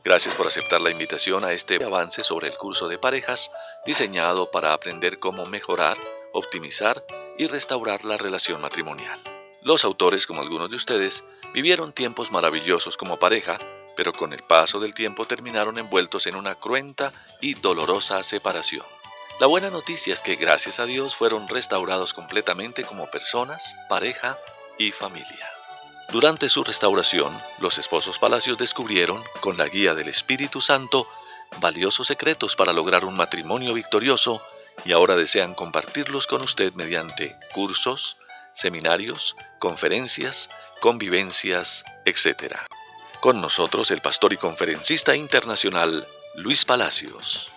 Gracias por aceptar la invitación a este avance sobre el curso de parejas diseñado para aprender cómo mejorar, optimizar y restaurar la relación matrimonial. Los autores, como algunos de ustedes, vivieron tiempos maravillosos como pareja, pero con el paso del tiempo terminaron envueltos en una cruenta y dolorosa separación. La buena noticia es que gracias a Dios fueron restaurados completamente como personas, pareja y familia. Durante su restauración, los esposos Palacios descubrieron, con la guía del Espíritu Santo, valiosos secretos para lograr un matrimonio victorioso y ahora desean compartirlos con usted mediante cursos, seminarios, conferencias, convivencias, etc. Con nosotros el pastor y conferencista internacional Luis Palacios.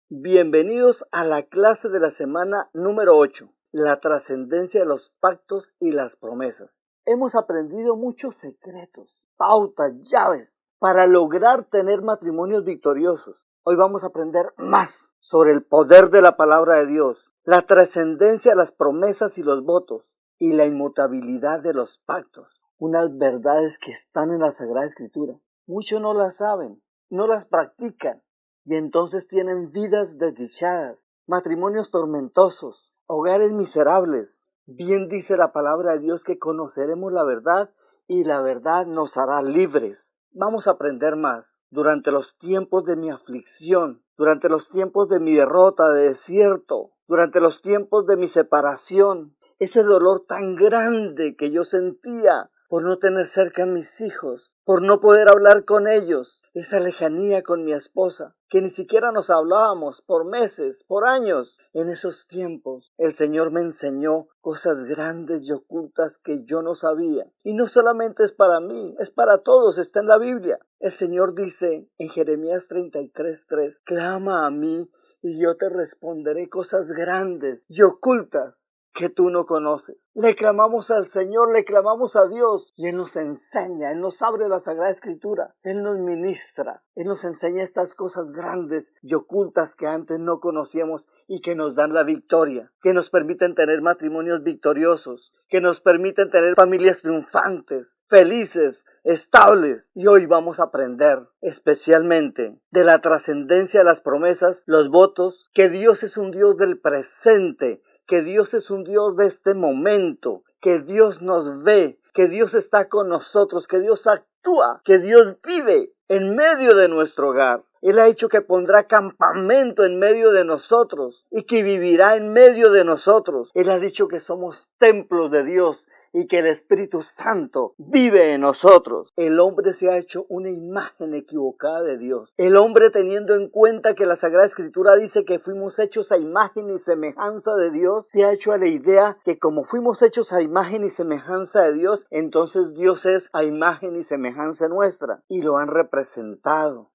Bienvenidos a la clase de la semana número 8, la trascendencia de los pactos y las promesas. Hemos aprendido muchos secretos, pautas, llaves para lograr tener matrimonios victoriosos. Hoy vamos a aprender más sobre el poder de la palabra de Dios, la trascendencia de las promesas y los votos y la inmutabilidad de los pactos. Unas verdades que están en la Sagrada Escritura. Muchos no las saben, no las practican. Y entonces tienen vidas desdichadas, matrimonios tormentosos, hogares miserables. Bien dice la palabra de Dios que conoceremos la verdad y la verdad nos hará libres. Vamos a aprender más. Durante los tiempos de mi aflicción, durante los tiempos de mi derrota, de desierto, durante los tiempos de mi separación, ese dolor tan grande que yo sentía por no tener cerca a mis hijos, por no poder hablar con ellos, esa lejanía con mi esposa, que ni siquiera nos hablábamos por meses, por años. En esos tiempos el Señor me enseñó cosas grandes y ocultas que yo no sabía. Y no solamente es para mí, es para todos, está en la Biblia. El Señor dice en Jeremías 33:3, clama a mí y yo te responderé cosas grandes y ocultas que tú no conoces. Le clamamos al Señor, le clamamos a Dios y Él nos enseña, Él nos abre la Sagrada Escritura, Él nos ministra, Él nos enseña estas cosas grandes y ocultas que antes no conocíamos y que nos dan la victoria, que nos permiten tener matrimonios victoriosos, que nos permiten tener familias triunfantes, felices, estables. Y hoy vamos a aprender especialmente de la trascendencia de las promesas, los votos, que Dios es un Dios del presente, que Dios es un Dios de este momento, que Dios nos ve, que Dios está con nosotros, que Dios actúa, que Dios vive en medio de nuestro hogar. Él ha dicho que pondrá campamento en medio de nosotros y que vivirá en medio de nosotros. Él ha dicho que somos templos de Dios y que el Espíritu Santo vive en nosotros. El hombre se ha hecho una imagen equivocada de Dios. El hombre, teniendo en cuenta que la Sagrada Escritura dice que fuimos hechos a imagen y semejanza de Dios, se ha hecho a la idea que como fuimos hechos a imagen y semejanza de Dios, entonces Dios es a imagen y semejanza nuestra. Y lo han representado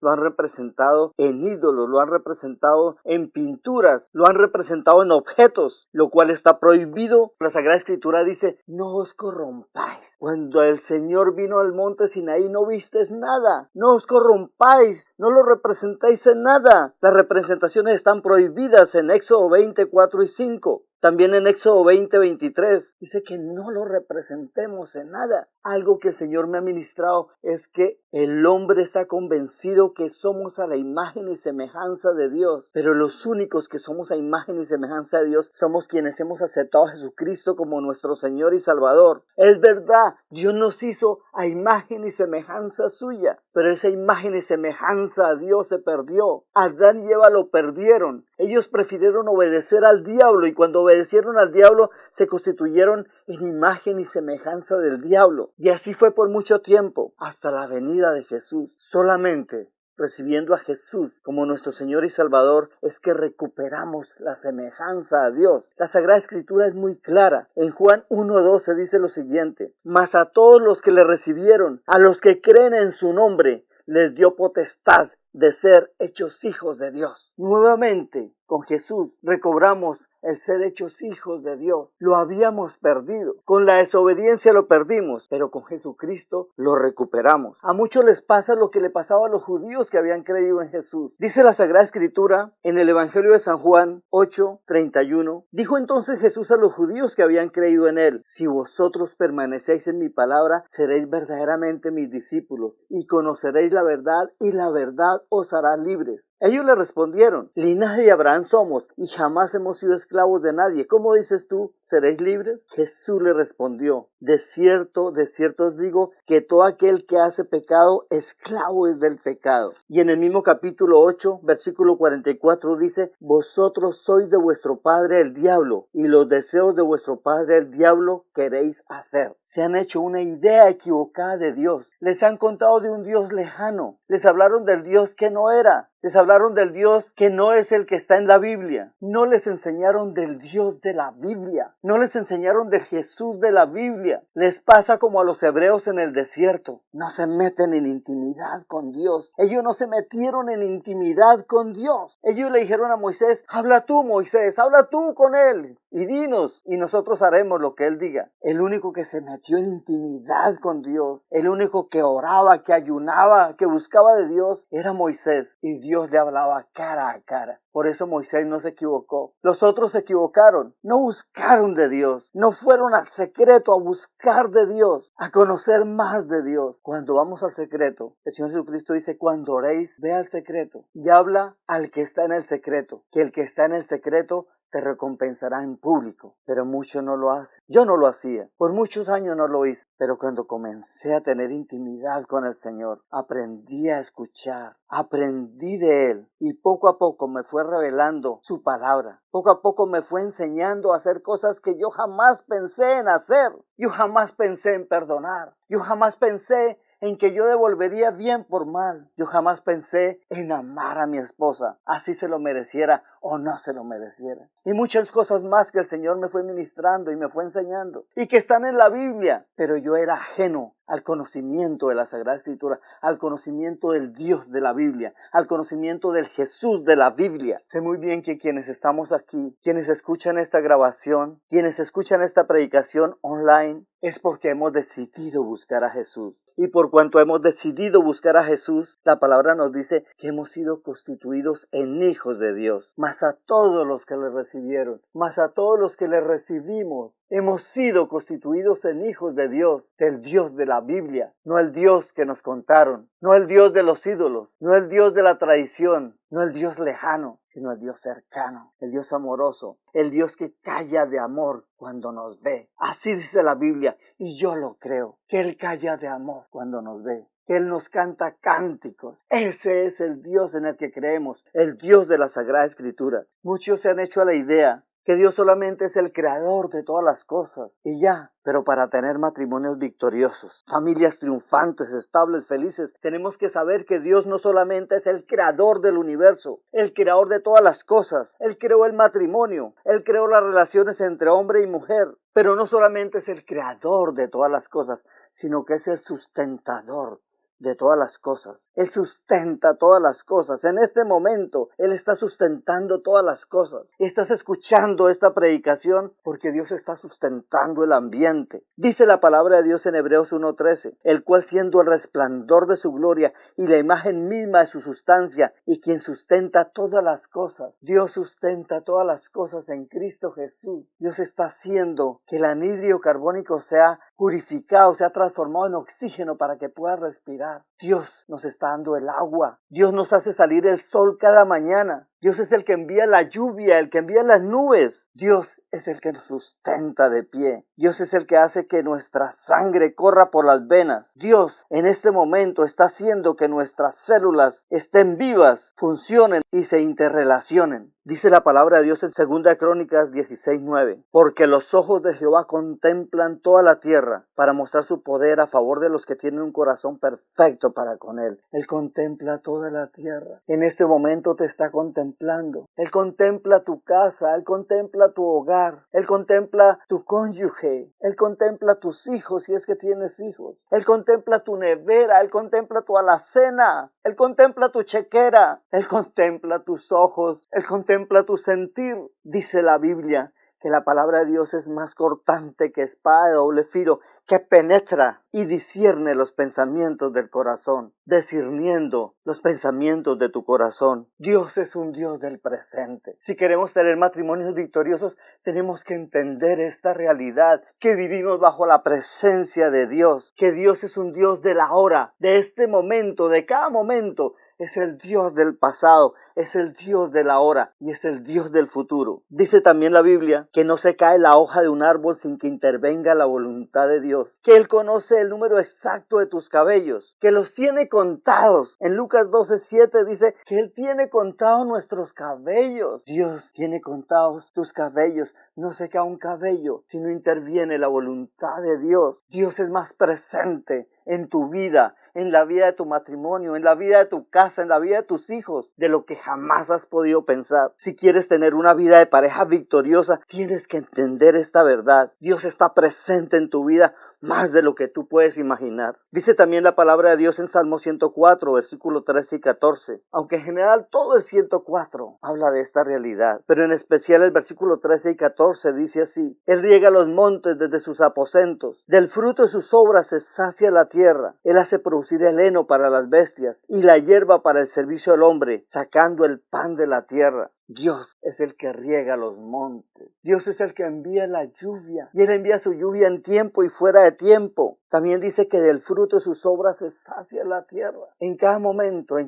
en ídolos, lo han representado en pinturas, lo han representado en objetos, lo cual está prohibido. La Sagrada Escritura dice, no os corrompáis. Cuando el Señor vino al monte Sinaí no vistes nada, no os corrompáis, no lo representáis en nada. Las representaciones están prohibidas en Éxodo 20:4 y 5. También en Éxodo 20:23 dice que no lo representemos en nada. Algo que el Señor me ha ministrado es que el hombre está convencido que somos a la imagen y semejanza de Dios, pero los únicos que somos a imagen y semejanza de Dios somos quienes hemos aceptado a Jesucristo como nuestro Señor y Salvador. Es verdad, Dios nos hizo a imagen y semejanza suya, pero esa imagen y semejanza a Dios se perdió. Adán y Eva lo perdieron. Ellos prefirieron obedecer al diablo y cuando obedecieron al diablo se constituyeron en imagen y semejanza del diablo. Y así fue por mucho tiempo, hasta la venida de Jesús. Solamente recibiendo a Jesús como nuestro Señor y Salvador es que recuperamos la semejanza a Dios. La Sagrada Escritura es muy clara. En Juan 1:12 dice lo siguiente: mas a todos los que le recibieron, a los que creen en su nombre, les dio potestad de ser hechos hijos de Dios. Nuevamente, con Jesús recobramos el ser hechos hijos de Dios. Lo habíamos perdido. Con la desobediencia lo perdimos, pero con Jesucristo lo recuperamos. A muchos les pasa lo que le pasaba a los judíos que habían creído en Jesús. Dice la Sagrada Escritura en el Evangelio de San Juan 8:31. Dijo entonces Jesús a los judíos que habían creído en él: si vosotros permanecéis en mi palabra, seréis verdaderamente mis discípulos y conoceréis la verdad, y la verdad os hará libres. Ellos le respondieron: linaje de Abraham somos y jamás hemos sido esclavos de nadie. ¿Cómo dices tú, seréis libres? Jesús le respondió: de cierto os digo que todo aquel que hace pecado, esclavo es del pecado. Y en el mismo capítulo 8, versículo 44 dice: vosotros sois de vuestro padre el diablo, y los deseos de vuestro padre el diablo queréis hacer. Se han hecho una idea equivocada de Dios. Les han contado de un Dios lejano. Les hablaron del Dios que no era. Les hablaron del Dios que no es el que está en la Biblia. No les enseñaron del Dios de la Biblia. No les enseñaron del Jesús de la Biblia. Les pasa como a los hebreos en el desierto. No se meten en intimidad con Dios. Ellos no se metieron en intimidad con Dios. Ellos le dijeron a Moisés: habla tú, Moisés, habla tú con él y dinos, y nosotros haremos lo que él diga. El único que se metió en intimidad con Dios, el único que oraba, que ayunaba, que buscaba de Dios, era Moisés, y Dios le hablaba cara a cara. Por eso Moisés no se equivocó. Los otros se equivocaron, no buscaron de Dios, no fueron al secreto a buscar de Dios, a conocer más de Dios. Cuando vamos al secreto, el Señor Jesucristo dice: cuando oréis, ve al secreto y habla al que está en el secreto, que el que está en el secreto te recompensará en público. Pero muchos no lo hacen. Yo no lo hacía. Por muchos años no lo hice. Pero cuando comencé a tener intimidad con el Señor, aprendí a escuchar, aprendí de Él, y poco a poco me fue revelando su palabra. Poco a poco me fue enseñando a hacer cosas que yo jamás pensé en hacer. Yo jamás pensé en perdonar. Yo jamás pensé en que yo devolvería bien por mal. Yo jamás pensé en amar a mi esposa, así se lo mereciera o no se lo mereciera. Y muchas cosas más que el Señor me fue ministrando y me fue enseñando, y que están en la Biblia, pero yo era ajeno al conocimiento de la Sagrada Escritura, al conocimiento del Dios de la Biblia, al conocimiento del Jesús de la Biblia. Sé muy bien que quienes estamos aquí, quienes escuchan esta grabación, quienes escuchan esta predicación online, es porque hemos decidido buscar a Jesús. Y por cuanto hemos decidido buscar a Jesús, la palabra nos dice que hemos sido constituidos en hijos de Dios. Mas a todos los que le recibieron, mas a todos los que le recibimos, hemos sido constituidos en hijos de Dios, del Dios de la Biblia, no el Dios que nos contaron, no el Dios de los ídolos, no el Dios de la tradición, no el Dios lejano, sino el Dios cercano, el Dios amoroso, el Dios que calla de amor cuando nos ve. Así dice la Biblia, y yo lo creo, que Él calla de amor cuando nos ve, que Él nos canta cánticos. Ese es el Dios en el que creemos, el Dios de la Sagrada Escritura. Muchos se han hecho a la idea que Dios solamente es el creador de todas las cosas y ya. Pero para tener matrimonios victoriosos, familias triunfantes, estables, felices, tenemos que saber que Dios no solamente es el creador del universo, el creador de todas las cosas. Él creó el matrimonio, Él creó las relaciones entre hombre y mujer, pero no solamente es el creador de todas las cosas, sino que es el sustentador de todas las cosas. Él sustenta todas las cosas. En este momento, Él está sustentando todas las cosas. Estás escuchando esta predicación porque Dios está sustentando el ambiente. Dice la palabra de Dios en Hebreos 1:13, el cual siendo el resplandor de su gloria y la imagen misma de su sustancia, y quien sustenta todas las cosas. Dios sustenta todas las cosas en Cristo Jesús. Dios está haciendo que el anhídrido carbónico sea purificado, sea transformado en oxígeno para que pueda respirar. Dios nos está dando el agua. Dios nos hace salir el sol cada mañana. Dios es el que envía la lluvia, el que envía las nubes. Dios es el que nos sustenta de pie. Dios es el que hace que nuestra sangre corra por las venas. Dios en este momento está haciendo que nuestras células estén vivas, funcionen y se interrelacionen. Dice la palabra de Dios en 2 Crónicas 16:9, porque los ojos de Jehová contemplan toda la tierra para mostrar su poder a favor de los que tienen un corazón perfecto para con Él. Él contempla toda la tierra. En este momento te está contemplando contemplando. Él contempla tu casa, Él contempla tu hogar, Él contempla tu cónyuge, Él contempla tus hijos si es que tienes hijos, Él contempla tu nevera, Él contempla tu alacena, Él contempla tu chequera, Él contempla tus ojos, Él contempla tu sentir. Dice la Biblia que la palabra de Dios es más cortante que espada de doble filo, que penetra y discierne los pensamientos del corazón, discerniendo los pensamientos de tu corazón. Dios es un Dios del presente. Si queremos tener matrimonios victoriosos, tenemos que entender esta realidad, que vivimos bajo la presencia de Dios, que Dios es un Dios de la hora, de este momento, de cada momento. Es el Dios del pasado, es el Dios de la hora y es el Dios del futuro. Dice también la Biblia que no se cae la hoja de un árbol sin que intervenga la voluntad de Dios, que Él conoce el número exacto de tus cabellos, que los tiene contados. En Lucas 12:7 dice que Él tiene contados nuestros cabellos. Dios tiene contados tus cabellos. No se cae un cabello si no interviene la voluntad de Dios. Dios es más presente en tu vida, en la vida de tu matrimonio, en la vida de tu casa, en la vida de tus hijos, de lo que jamás has podido pensar. Si quieres tener una vida de pareja victoriosa, tienes que entender esta verdad. Dios está presente en tu vida más de lo que tú puedes imaginar. Dice también la palabra de Dios en Salmo 104, versículos 13 y 14. Aunque en general todo el 104 habla de esta realidad, pero en especial el versículo 13 y 14 dice así: Él riega los montes desde sus aposentos, del fruto de sus obras se sacia la tierra. Él hace producir el heno para las bestias y la hierba para el servicio del hombre, sacando el pan de la tierra. Dios es el que riega los montes. Dios es el que envía la lluvia. Y Él envía su lluvia en tiempo y fuera de tiempo. También dice que del fruto de sus obras se sacia la tierra. En cada momento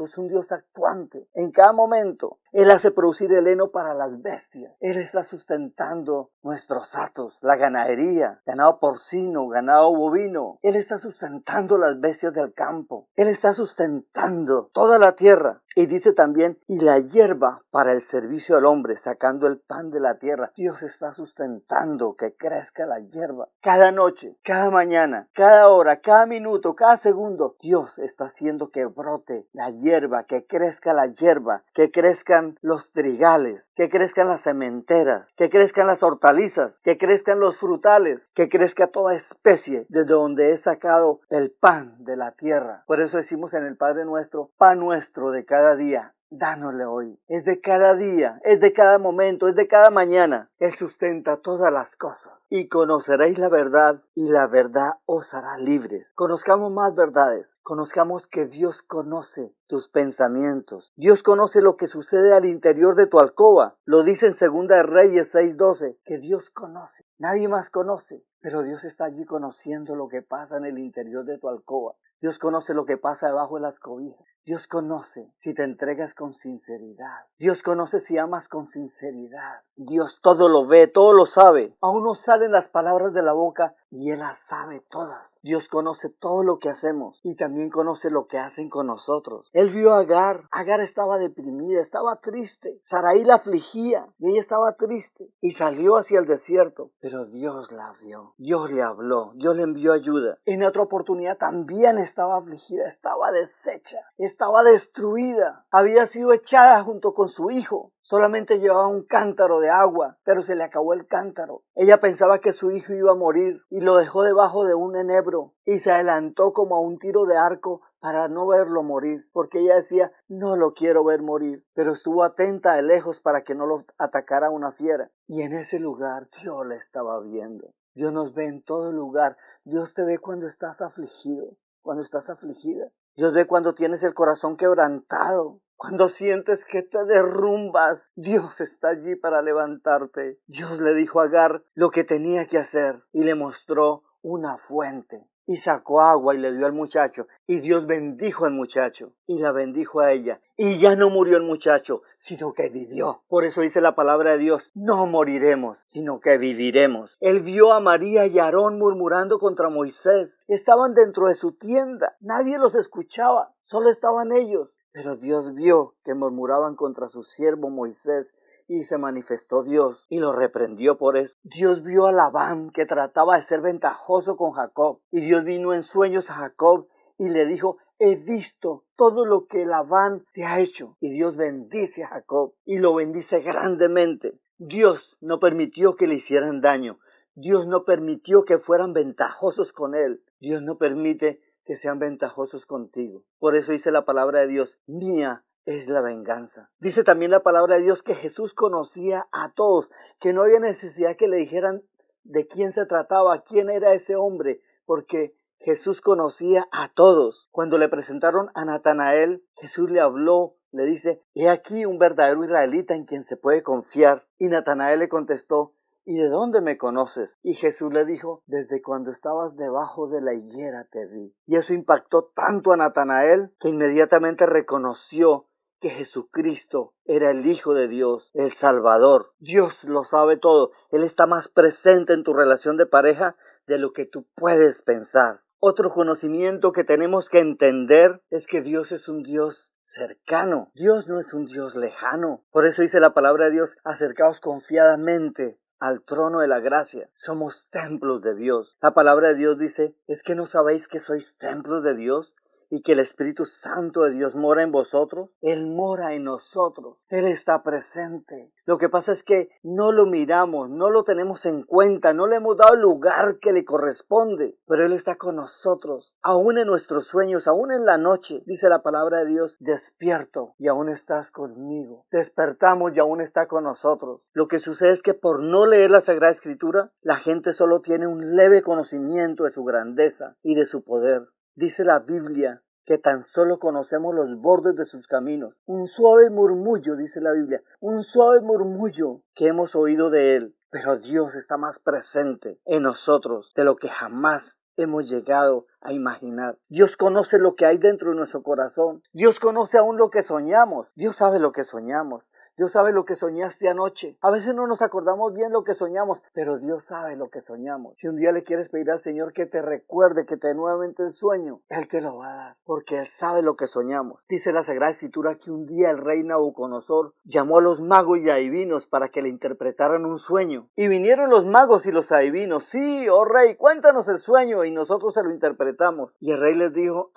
es un Dios actuante. En cada momento Él hace producir el heno para las bestias. Él está sustentando nuestros hatos, la ganadería, ganado porcino, ganado bovino. Él está sustentando las bestias del campo. Él está sustentando toda la tierra. Y dice también, y la hierba para el servicio al hombre, sacando el pan de la tierra. Dios está sustentando que crezca la hierba. Cada noche, cada mañana, cada hora, cada minuto, cada segundo, Dios está haciendo que brote la hierba, que crezca la hierba, que crezcan los trigales, que crezcan las sementeras, que crezcan las hortalizas, que crezcan los frutales, que crezca toda especie desde donde he sacado el pan de la tierra. Por eso decimos en el Padre Nuestro, pan nuestro de cada día, dánosle hoy. Es de cada día, es de cada momento, es de cada mañana. Él sustenta todas las cosas. Y conoceréis la verdad, y la verdad os hará libres. Conozcamos más verdades. Conozcamos que Dios conoce tus pensamientos. Dios conoce lo que sucede al interior de tu alcoba. Lo dice en 2 de Reyes 6:12, que Dios conoce. Nadie más conoce, pero Dios está allí conociendo lo que pasa en el interior de tu alcoba. Dios conoce lo que pasa debajo de las cobijas. Dios conoce si te entregas con sinceridad. Dios conoce si amas con sinceridad. Dios todo lo ve, todo lo sabe. Aún no salen las palabras de la boca y Él las sabe todas. Dios conoce todo lo que hacemos y también conoce lo que hacen con nosotros. Él vio a Agar. Agar estaba deprimida, estaba triste. Sarai la afligía y ella estaba triste y salió hacia el desierto. Pero Dios la vio. Dios le habló. Dios le envió ayuda. En otra oportunidad también estaba afligida, estaba deshecha, estaba destruida. Había sido echada junto con su hijo. Solamente llevaba un cántaro de agua, pero se le acabó el cántaro. Ella pensaba que su hijo iba a morir y lo dejó debajo de un enebro y se adelantó como a un tiro de arco para no verlo morir, porque ella decía, no lo quiero ver morir, pero estuvo atenta de lejos para que no lo atacara una fiera. Y en ese lugar Dios la estaba viendo. Dios nos ve en todo lugar. Dios te ve cuando estás afligido, cuando estás afligida. Dios ve cuando tienes el corazón quebrantado, cuando sientes que te derrumbas. Dios está allí para levantarte. Dios le dijo a Agar lo que tenía que hacer y le mostró una fuente. Y sacó agua y le dio al muchacho. Y Dios bendijo al muchacho y la bendijo a ella. Y ya no murió el muchacho, sino que vivió. Por eso dice la palabra de Dios, no moriremos, sino que viviremos. Él vio a María y a Aarón murmurando contra Moisés. Estaban dentro de su tienda. Nadie los escuchaba, solo estaban ellos. Pero Dios vio que murmuraban contra su siervo Moisés. Y se manifestó Dios y lo reprendió por eso. Dios vio a Labán que trataba de ser ventajoso con Jacob. Y Dios vino en sueños a Jacob y le dijo, he visto todo lo que Labán te ha hecho. Y Dios bendice a Jacob y lo bendice grandemente. Dios no permitió que le hicieran daño. Dios no permitió que fueran ventajosos con él. Dios no permite que sean ventajosos contigo. Por eso dice la palabra de Dios, mía es la venganza. Dice también la palabra de Dios que Jesús conocía a todos, que no había necesidad que le dijeran de quién se trataba, quién era ese hombre, porque Jesús conocía a todos. Cuando le presentaron a Natanael, Jesús le habló, le dice, he aquí un verdadero israelita en quien se puede confiar. Y Natanael le contestó, ¿y de dónde me conoces? Y Jesús le dijo, desde cuando estabas debajo de la higuera te vi. Y eso impactó tanto a Natanael que inmediatamente reconoció que Jesucristo era el Hijo de Dios, el Salvador. Dios lo sabe todo. Él está más presente en tu relación de pareja de lo que tú puedes pensar. Otro conocimiento que tenemos que entender es que Dios es un Dios cercano. Dios no es un Dios lejano. Por eso dice la palabra de Dios, acercaos confiadamente al trono de la gracia. Somos templos de Dios. La palabra de Dios dice, ¿es que no sabéis que sois templos de Dios y que el Espíritu Santo de Dios mora en vosotros? Él mora en nosotros. Él está presente. Lo que pasa es que no lo miramos, no lo tenemos en cuenta, no le hemos dado el lugar que le corresponde. Pero Él está con nosotros, aún en nuestros sueños, aún en la noche. Dice la palabra de Dios, despierto y aún estás conmigo. Despertamos y aún está con nosotros. Lo que sucede es que por no leer la Sagrada Escritura, la gente solo tiene un leve conocimiento de su grandeza y de su poder. Dice la Biblia que tan solo conocemos los bordes de sus caminos. Un suave murmullo, dice la Biblia, un suave murmullo que hemos oído de Él. Pero Dios está más presente en nosotros de lo que jamás hemos llegado a imaginar. Dios conoce lo que hay dentro de nuestro corazón. Dios conoce aún lo que soñamos. Dios sabe lo que soñamos. Dios sabe lo que soñaste anoche. A veces no nos acordamos bien lo que soñamos, pero Dios sabe lo que soñamos. Si un día le quieres pedir al Señor que te recuerde, que te dé nuevamente el sueño, Él te lo va a dar, porque Él sabe lo que soñamos. Dice la Sagrada Escritura que un día el rey Nabucodonosor llamó a los magos y adivinos para que le interpretaran un sueño. Y vinieron los magos y los adivinos. Sí, oh rey, cuéntanos el sueño, y nosotros se lo interpretamos. Y el rey les dijo,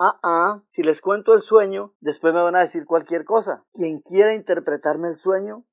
si les cuento el sueño, después me van a decir cualquier cosa. Quien quiera interpretarme el sueño,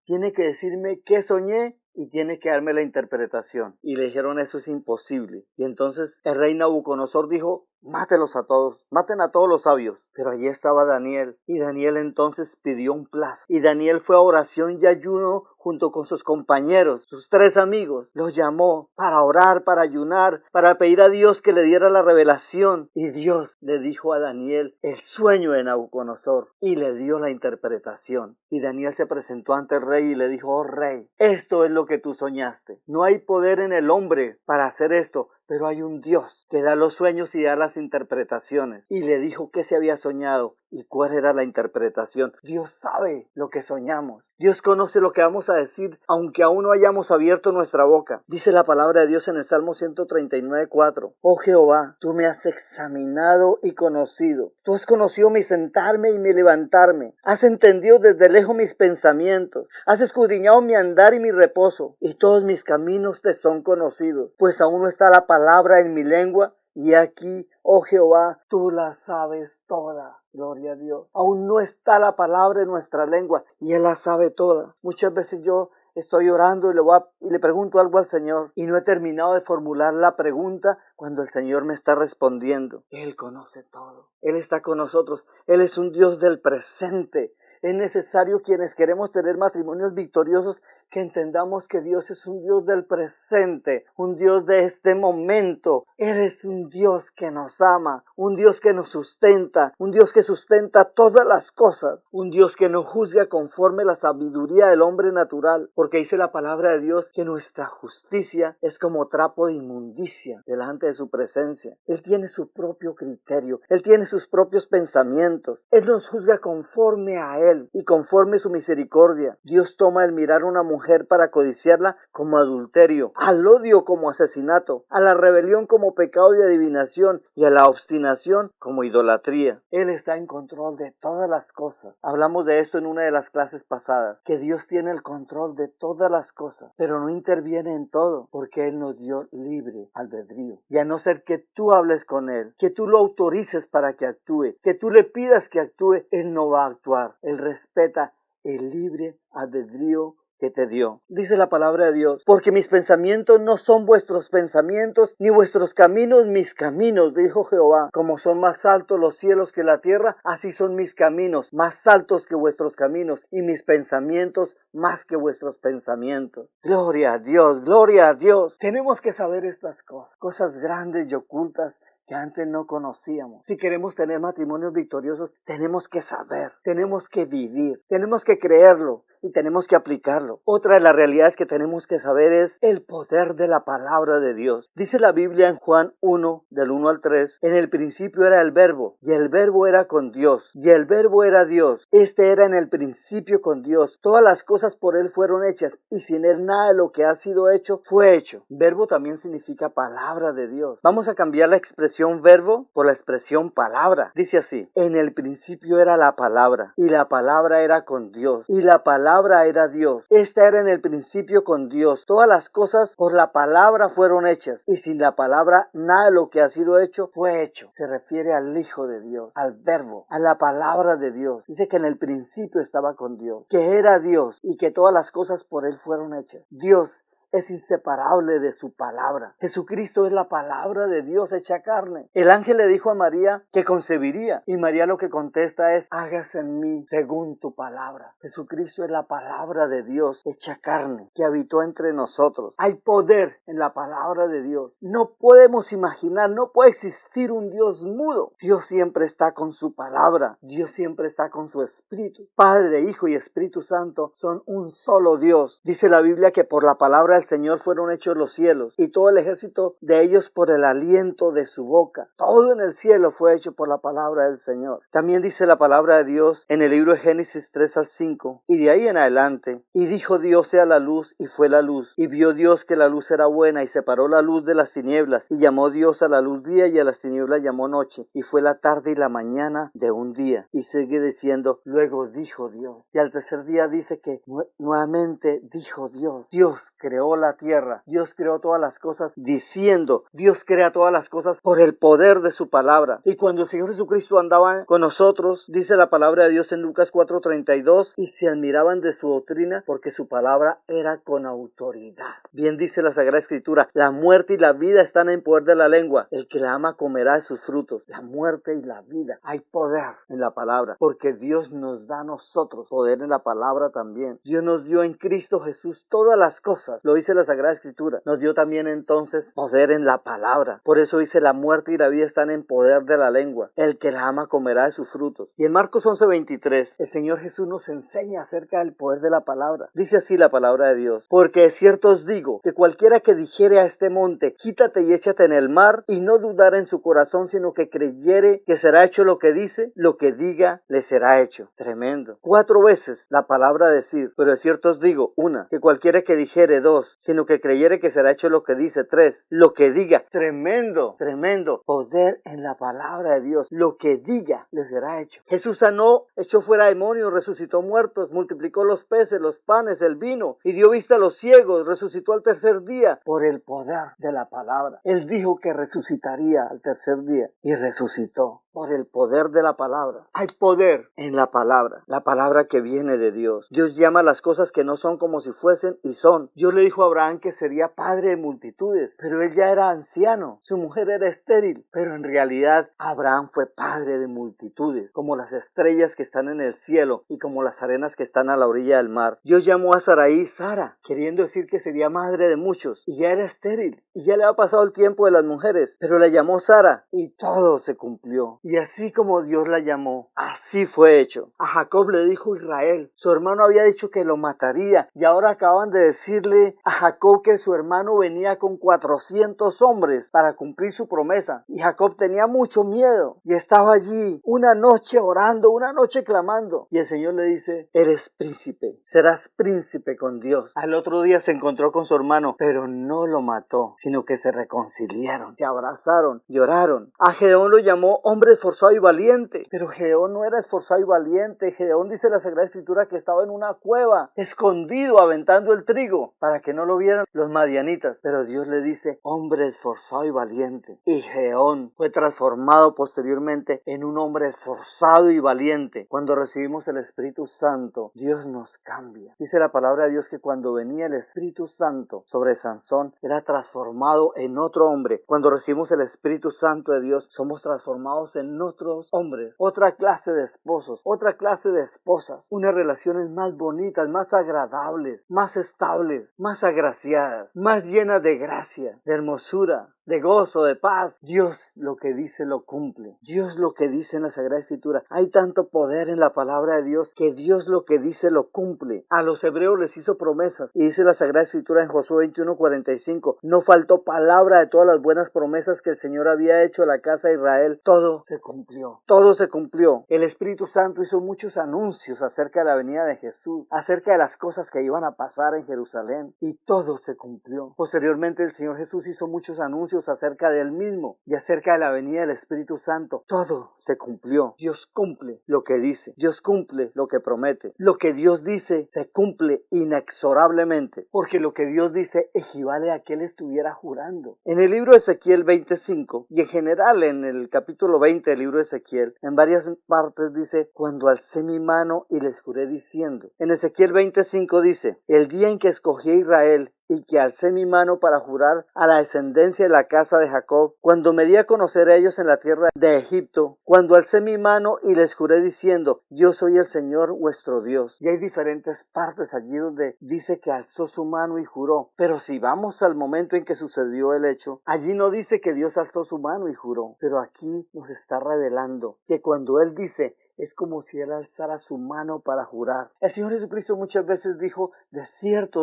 tiene que decirme qué soñé y tiene que darme la interpretación. Y le dijeron, eso es imposible. Y entonces el rey Nabucodonosor dijo, mátelos a todos, maten a todos los sabios. Pero allí estaba Daniel, y Daniel entonces pidió un plazo. Y Daniel fue a oración y ayuno junto con sus compañeros, sus 3 amigos. Los llamó para orar, para ayunar, para pedir a Dios que le diera la revelación. Y Dios le dijo a Daniel el sueño de Nabucodonosor y le dio la interpretación. Y Daniel se presentó ante el rey y le dijo, oh rey, esto es lo que tú soñaste. No hay poder en el hombre para hacer esto, pero hay un Dios que da los sueños y da las interpretaciones. Y le dijo qué se había soñado y cuál era la interpretación. Dios sabe lo que soñamos. Dios conoce lo que vamos a decir, aunque aún no hayamos abierto nuestra boca. Dice la palabra de Dios en el Salmo 139:4. Oh Jehová, tú me has examinado y conocido. Tú has conocido mi sentarme y mi levantarme. Has entendido desde lejos mis pensamientos. Has escudriñado mi andar y mi reposo. Y todos mis caminos te son conocidos. Pues aún no está la palabra en mi lengua. Y aquí, oh Jehová, tú la sabes toda. Gloria a Dios. Aún no está la palabra en nuestra lengua y Él la sabe toda. Muchas veces yo estoy orando y le pregunto algo al Señor y no he terminado de formular la pregunta cuando el Señor me está respondiendo. Él conoce todo. Él está con nosotros. Él es un Dios del presente. Es necesario, quienes queremos tener matrimonios victoriosos, que entendamos que Dios es un Dios del presente, un Dios de este momento. Él es un Dios que nos ama, un Dios que nos sustenta, un Dios que sustenta todas las cosas, un Dios que no juzga conforme la sabiduría del hombre natural, porque dice la palabra de Dios que nuestra justicia es como trapo de inmundicia delante de su presencia. Él tiene su propio criterio, Él tiene sus propios pensamientos, Él nos juzga conforme a Él y conforme su misericordia. Dios toma el mirar a una mujer mujer para codiciarla como adulterio, al odio como asesinato, a la rebelión como pecado de adivinación y a la obstinación como idolatría. Él está en control de todas las cosas. Hablamos de esto en una de las clases pasadas, que Dios tiene el control de todas las cosas, pero no interviene en todo, porque Él nos dio libre albedrío. Y a no ser que tú hables con Él, que tú lo autorices para que actúe, que tú le pidas que actúe, Él no va a actuar. Él respeta el libre albedrío que te dio. Dice la palabra de Dios, porque mis pensamientos no son vuestros pensamientos, ni vuestros caminos mis caminos, dijo Jehová. Como son más altos los cielos que la tierra, así son mis caminos, más altos que vuestros caminos, y mis pensamientos más que vuestros pensamientos. Gloria a Dios, gloria a Dios. Tenemos que saber estas cosas, cosas grandes y ocultas que antes no conocíamos. Si queremos tener matrimonios victoriosos, tenemos que saber, tenemos que vivir, tenemos que creerlo y tenemos que aplicarlo. Otra de las realidades que tenemos que saber es el poder de la palabra de Dios. Dice la Biblia en Juan 1, del 1 al 3, en el principio era el verbo, y el verbo era con Dios, y el verbo era Dios. Este era en el principio con Dios. Todas las cosas por Él fueron hechas, y sin Él nada de lo que ha sido hecho fue hecho. Verbo también significa palabra de Dios. Vamos a cambiar la expresión verbo por la expresión palabra. Dice así, en el principio era la palabra, y la palabra era con Dios, y la palabra era Dios. Esta era en el principio con Dios. Todas las cosas por la palabra fueron hechas, y sin la palabra nada de lo que ha sido hecho fue hecho. Se refiere al Hijo de Dios, al verbo, a la palabra de Dios. Dice que en el principio estaba con Dios, que era Dios y que todas las cosas por Él fueron hechas. Dios es inseparable de su palabra. Jesucristo es la palabra de Dios hecha carne. El ángel le dijo a María que concebiría, y María lo que contesta es, hágase en mí según tu palabra. Jesucristo es la palabra de Dios hecha carne, que habitó entre nosotros. Hay poder en la palabra de Dios. No podemos imaginar, no puede existir un Dios mudo. Dios siempre está con su palabra. Dios siempre está con su Espíritu. Padre, Hijo y Espíritu Santo son un solo Dios. Dice la Biblia que por la palabra del Señor fueron hechos los cielos, y todo el ejército de ellos por el aliento de su boca. Todo en el cielo fue hecho por la palabra del Señor. También dice la palabra de Dios en el libro de Génesis 3 al 5, y de ahí en adelante, y dijo Dios sea la luz, y fue la luz, y vio Dios que la luz era buena, y separó la luz de las tinieblas, y llamó Dios a la luz día, y a las tinieblas llamó noche, y fue la tarde y la mañana de un día. Y sigue diciendo, luego dijo Dios. Y al tercer día dice que nuevamente dijo Dios. Dios creó la tierra, Dios creó todas las cosas diciendo, Dios crea todas las cosas por el poder de su palabra. Y cuando el Señor Jesucristo andaba con nosotros, dice la palabra de Dios en Lucas 4:32, y se admiraban de su doctrina porque su palabra era con autoridad. Bien dice la Sagrada Escritura, la muerte y la vida están en poder de la lengua, el que la ama comerá de sus frutos. La muerte y la vida, hay poder en la palabra, porque Dios nos da a nosotros poder en la palabra también. Dios nos dio en Cristo Jesús todas las cosas, lo dice la Sagrada Escritura. Nos dio también entonces poder en la palabra. Por eso dice, la muerte y la vida están en poder de la lengua, el que la ama comerá de sus frutos. Y en Marcos 11:23, el Señor Jesús nos enseña acerca del poder de la palabra. Dice así la palabra de Dios, porque de cierto os digo, que cualquiera que dijere a este monte, quítate y échate en el mar, y no dudara en su corazón, sino que creyere que será hecho lo que dice, lo que diga le será hecho. Tremendo. 4 veces la palabra decir, pero de cierto os digo, 1, que cualquiera que dijere, 2, sino que creyere que será hecho lo que dice, 3, lo que diga. Tremendo, tremendo. Poder en la palabra de Dios. Lo que diga le será hecho. Jesús sanó, echó fuera demonios, resucitó muertos, multiplicó los peces, los panes, el vino, y dio vista a los ciegos, resucitó al tercer día por el poder de la palabra. Él dijo que resucitaría al tercer día y resucitó por el poder de la palabra. Hay poder en la palabra que viene de Dios. Dios llama las cosas que no son como si fuesen y son. Dios le dijo a Abraham que sería padre de multitudes, pero él ya era anciano, su mujer era estéril, pero en realidad Abraham fue padre de multitudes, como las estrellas que están en el cielo y como las arenas que están a la orilla del mar. Dios llamó a Sarai Sara, queriendo decir que sería madre de muchos, y ya era estéril, y ya le ha pasado el tiempo de las mujeres, pero la llamó Sara, y todo se cumplió. Y así como Dios la llamó, así fue hecho. A Jacob le dijo Israel, su hermano había dicho que lo mataría, y ahora acaban de decirle a Jacob que su hermano venía con 400 hombres para cumplir su promesa. Y Jacob tenía mucho miedo y estaba allí una noche orando, una noche clamando. Y el Señor le dice, eres príncipe, serás príncipe con Dios. Al otro día se encontró con su hermano, pero no lo mató, sino que se reconciliaron, se abrazaron, lloraron. A Gedeón lo llamó hombre esforzado y valiente, pero Gedeón no era esforzado y valiente. Gedeón, dice la Sagrada Escritura, que estaba en una cueva, escondido, aventando el trigo, para que no lo vieran los madianitas. Pero Dios le dice, hombre esforzado y valiente. Y Gedeón fue transformado posteriormente en un hombre esforzado y valiente. Cuando recibimos el Espíritu Santo, Dios nos cambia. Dice la palabra de Dios que cuando venía el Espíritu Santo sobre Sansón, era transformado en otro hombre. Cuando recibimos el Espíritu Santo de Dios, somos transformados en otros hombres, otra clase de esposos, otra clase de esposas, unas relaciones más bonitas, más agradables, más estables, más agraciadas, más llenas de gracia, de hermosura, de gozo, de paz. Dios lo que dice lo cumple. Dios lo que dice en la Sagrada Escritura. Hay tanto poder en la palabra de Dios que Dios lo que dice lo cumple. A los hebreos les hizo promesas y dice la Sagrada Escritura en Josué 21:45, no faltó palabra de todas las buenas promesas que el Señor había hecho a la casa de Israel. Todo se cumplió. Todo se cumplió. El Espíritu Santo hizo muchos anuncios acerca de la venida de Jesús, acerca de las cosas que iban a pasar en Jerusalén, y todo se cumplió. Posteriormente el Señor Jesús hizo muchos anuncios acerca de él mismo y acerca de la venida del Espíritu Santo. Todo se cumplió. Dios cumple lo que dice. Dios cumple lo que promete. Lo que Dios dice se cumple inexorablemente, porque lo que Dios dice equivale a que Él estuviera jurando. En el libro de Ezequiel 25 y en general en el capítulo 20 del libro de Ezequiel, en varias partes dice, cuando alcé mi mano y les juré diciendo. En Ezequiel 25 dice, el día en que escogí a Israel y que alcé mi mano para jurar a la descendencia de la casa de Jacob, cuando me di a conocer a ellos en la tierra de Egipto, cuando alcé mi mano y les juré diciendo, yo soy el Señor vuestro Dios. Y hay diferentes partes allí donde dice que alzó su mano y juró, pero si vamos al momento en que sucedió el hecho, allí no dice que Dios alzó su mano y juró, pero aquí nos está revelando que cuando Él dice, es como si Él alzara su mano para jurar. El Señor Jesucristo muchas veces dijo, de cierto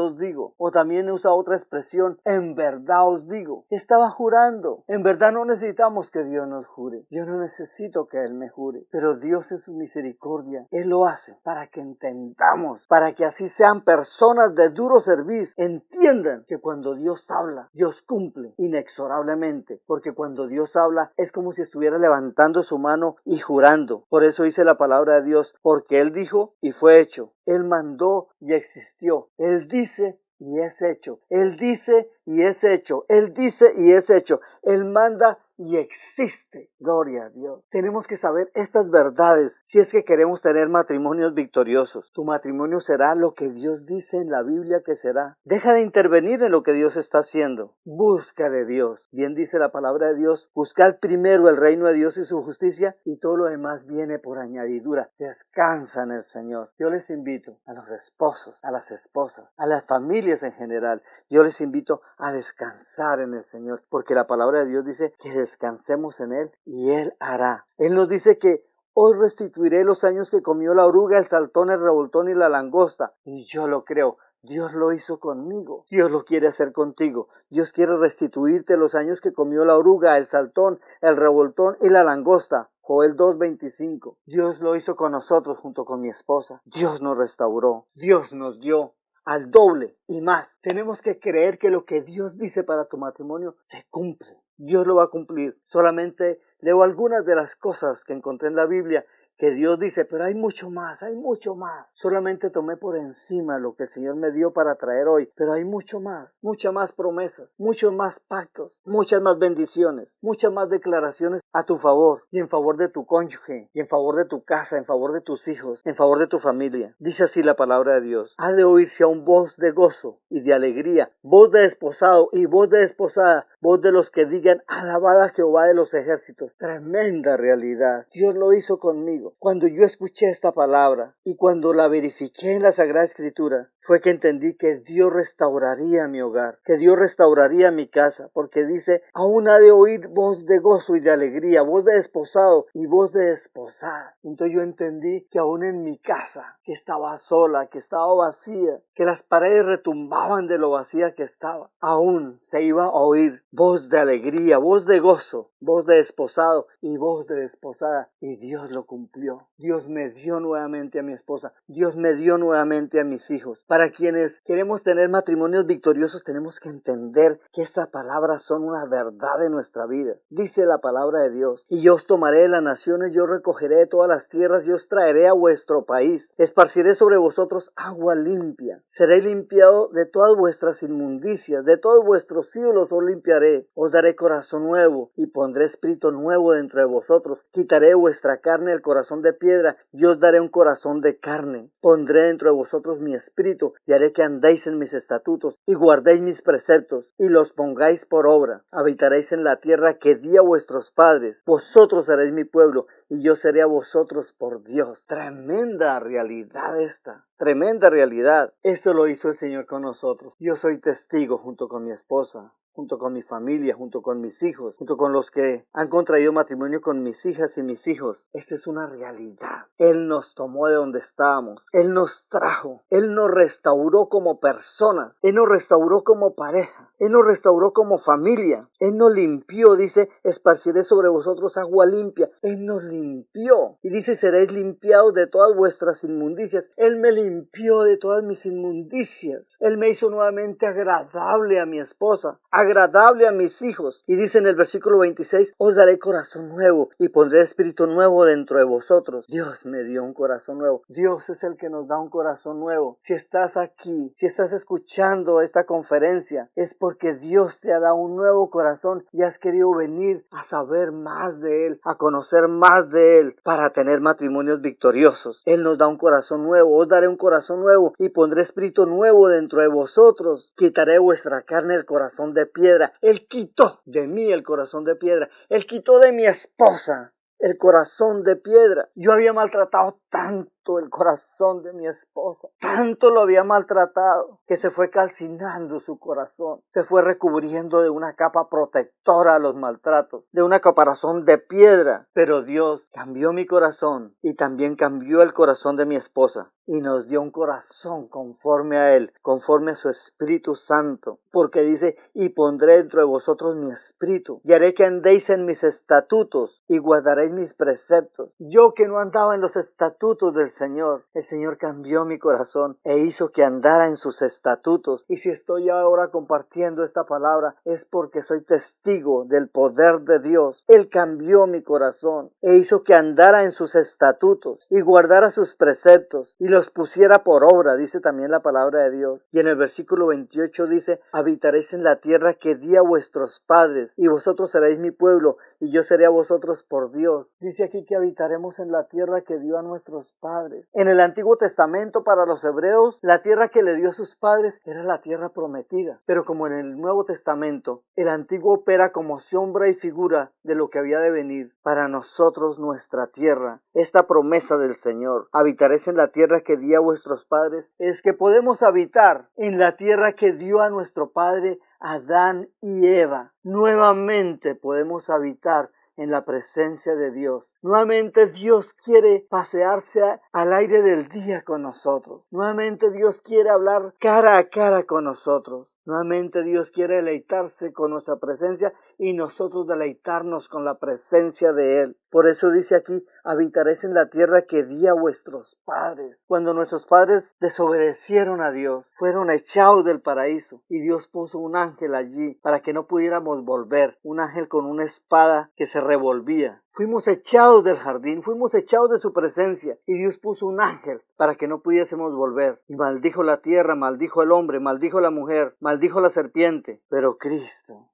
os digo. O también usa otra expresión, en verdad os digo. Estaba jurando. En verdad no necesitamos que Dios nos jure. Yo no necesito que Él me jure. Pero Dios en su misericordia, Él lo hace para que entendamos, para que así sean personas de duro servicio. Entiendan que cuando Dios habla, Dios cumple inexorablemente. Porque cuando Dios habla, es como si estuviera levantando su mano y jurando. Por eso dice la palabra de Dios, porque Él dijo y fue hecho. Él mandó y existió. Él dice y es hecho. Él dice y es hecho. Él dice y es hecho. Él manda y existe. Gloria a Dios. Tenemos que saber estas verdades si es que queremos tener matrimonios victoriosos. Tu matrimonio será lo que Dios dice en la Biblia que será. Deja de intervenir en lo que Dios está haciendo. Busca de Dios. Bien dice la palabra de Dios, buscad primero el reino de Dios y su justicia y todo lo demás viene por añadidura. Descansa en el Señor. Yo les invito a los esposos, a las esposas, a las familias en general. Yo les invito a descansar en el Señor, porque la palabra de Dios dice que descansemos en Él y Él hará. Él nos dice que hoy restituiré los años que comió la oruga, el saltón, el revoltón y la langosta. Y yo lo creo. Dios lo hizo conmigo. Dios lo quiere hacer contigo. Dios quiere restituirte los años que comió la oruga, el saltón, el revoltón y la langosta. Joel 2:25. Dios lo hizo con nosotros junto con mi esposa. Dios nos restauró. Dios nos dio al doble y más. Tenemos que creer que lo que Dios dice para tu matrimonio se cumple. Dios lo va a cumplir. Solamente leo algunas de las cosas que encontré en la Biblia que Dios dice, pero hay mucho más, hay mucho más. Solamente tomé por encima lo que el Señor me dio para traer hoy, pero hay mucho más, muchas más promesas, muchos más pactos, muchas más bendiciones, muchas más declaraciones a tu favor y en favor de tu cónyuge, y en favor de tu casa, en favor de tus hijos, en favor de tu familia. Dice así la palabra de Dios, ha de oírse aún voz de gozo y de alegría, voz de desposado y voz de desposada, voz de los que digan, alabad a Jehová de los ejércitos. Tremenda realidad. Dios lo hizo conmigo. Cuando yo escuché esta palabra y cuando la verifiqué en la Sagrada Escritura, fue que entendí que Dios restauraría mi hogar, que Dios restauraría mi casa, porque dice, aún ha de oír voz de gozo y de alegría, voz de desposado y voz de desposada. Entonces yo entendí que aún en mi casa, que estaba sola, que estaba vacía, que las paredes retumbaban de lo vacía que estaba, aún se iba a oír voz de alegría, voz de gozo, voz de desposado y voz de desposada. Y Dios lo cumplió. Dios me dio nuevamente a mi esposa. Dios me dio nuevamente a mis hijos. Para quienes queremos tener matrimonios victoriosos, tenemos que entender que estas palabras son una verdad de nuestra vida. Dice la palabra de Dios: y yo os tomaré de las naciones, yo recogeré de todas las tierras, yo os traeré a vuestro país. Esparciré sobre vosotros agua limpia. Seréis limpiado de todas vuestras inmundicias, de todos vuestros ídolos os limpiaré. Os daré corazón nuevo y pondré espíritu nuevo dentro de vosotros. Quitaré vuestra carne el corazón de piedra y os daré un corazón de carne. Pondré dentro de vosotros mi espíritu y haré que andéis en mis estatutos y guardéis mis preceptos y los pongáis por obra. Habitaréis en la tierra que di a vuestros padres. Vosotros seréis mi pueblo y yo seré a vosotros por Dios. Tremenda realidad esta. Tremenda realidad. Esto lo hizo el Señor con nosotros. Yo soy testigo junto con mi esposa, junto con mi familia, junto con mis hijos, junto con los que han contraído matrimonio con mis hijas y mis hijos. Esta es una realidad. Él nos tomó de donde estábamos. Él nos trajo. Él nos restauró como personas. Él nos restauró como pareja. Él nos restauró como familia. Él nos limpió. Dice, esparciré sobre vosotros agua limpia. Él nos limpió. Y dice, seréis limpiados de todas vuestras inmundicias. Él me limpió de todas mis inmundicias. Él me hizo nuevamente agradable a mi esposa, agradable a mis hijos. Y dice en el versículo 26, os daré corazón nuevo y pondré espíritu nuevo dentro de vosotros. Dios me dio un corazón nuevo. Dios es el que nos da un corazón nuevo. Si estás aquí, si estás escuchando esta conferencia, es porque Dios te ha dado un nuevo corazón y has querido venir a saber más de Él, a conocer más de Él, para tener matrimonios victoriosos. Él nos da un corazón nuevo. Os daré un corazón nuevo y pondré espíritu nuevo dentro de vosotros. Quitaré vuestra carne el corazón de piedra. Él quitó de mí el corazón de piedra. Él quitó de mi esposa el corazón de piedra. Yo había maltratado tanto el corazón de mi esposa, tanto lo había maltratado, que se fue calcinando su corazón, se fue recubriendo de una capa protectora a los maltratos, de una caparazón de piedra. Pero Dios cambió mi corazón y también cambió el corazón de mi esposa y nos dio un corazón conforme a Él, conforme a su Espíritu Santo, porque dice, y pondré dentro de vosotros mi espíritu, y haré que andéis en mis estatutos, y guardaréis mis preceptos. Yo que no andaba en los estatutos del Señor, el Señor cambió mi corazón, e hizo que andara en sus estatutos, y si estoy ahora compartiendo esta palabra, es porque soy testigo del poder de Dios. Él cambió mi corazón, e hizo que andara en sus estatutos, y guardara sus preceptos, y los pusiera por obra, dice también la palabra de Dios. Y en el versículo 28 dice, habitaréis en la tierra que di a vuestros padres, y vosotros seréis mi pueblo, y yo seré a vosotros por Dios. Dice aquí que habitaremos en la tierra que dio a nuestros padres. En el Antiguo Testamento, para los hebreos, la tierra que le dio a sus padres era la tierra prometida. Pero como en el Nuevo Testamento, el Antiguo opera como sombra y figura de lo que había de venir. Para nosotros, nuestra tierra, esta promesa del Señor, habitaréis en la tierra que dio a vuestros padres, es que podemos habitar en la tierra que dio a nuestro padre Adán y Eva. Nuevamente podemos habitar en la presencia de Dios. Nuevamente Dios quiere pasearse al aire del día con nosotros. Nuevamente Dios quiere hablar cara a cara con nosotros. Nuevamente Dios quiere deleitarse con nuestra presencia y nosotros deleitarnos con la presencia de Él. Por eso dice aquí, habitaréis en la tierra que di a vuestros padres. Cuando nuestros padres desobedecieron a Dios, fueron echados del paraíso y Dios puso un ángel allí para que no pudiéramos volver. Un ángel con una espada que se revolvía. Fuimos echados del jardín, fuimos echados de su presencia y Dios puso un ángel para que no pudiésemos volver. Y maldijo la tierra, maldijo el hombre, maldijo la mujer, maldijo la serpiente. Pero Cristo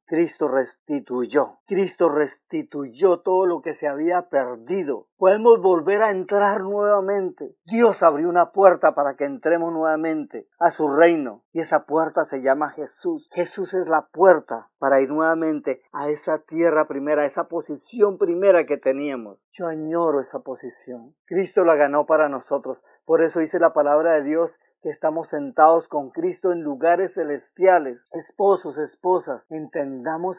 restituyó todo lo que se había perdido. Podemos volver a entrar nuevamente. Dios abrió una puerta para que entremos nuevamente a su reino. Y esa puerta se llama Jesús. Jesús es la puerta para ir nuevamente a esa tierra primera, a esa posición primera que teníamos. Yo añoro esa posición. Cristo la ganó para nosotros. Por eso dice la palabra de Dios que estamos sentados con Cristo en lugares celestiales. Esposos, esposas, entendamos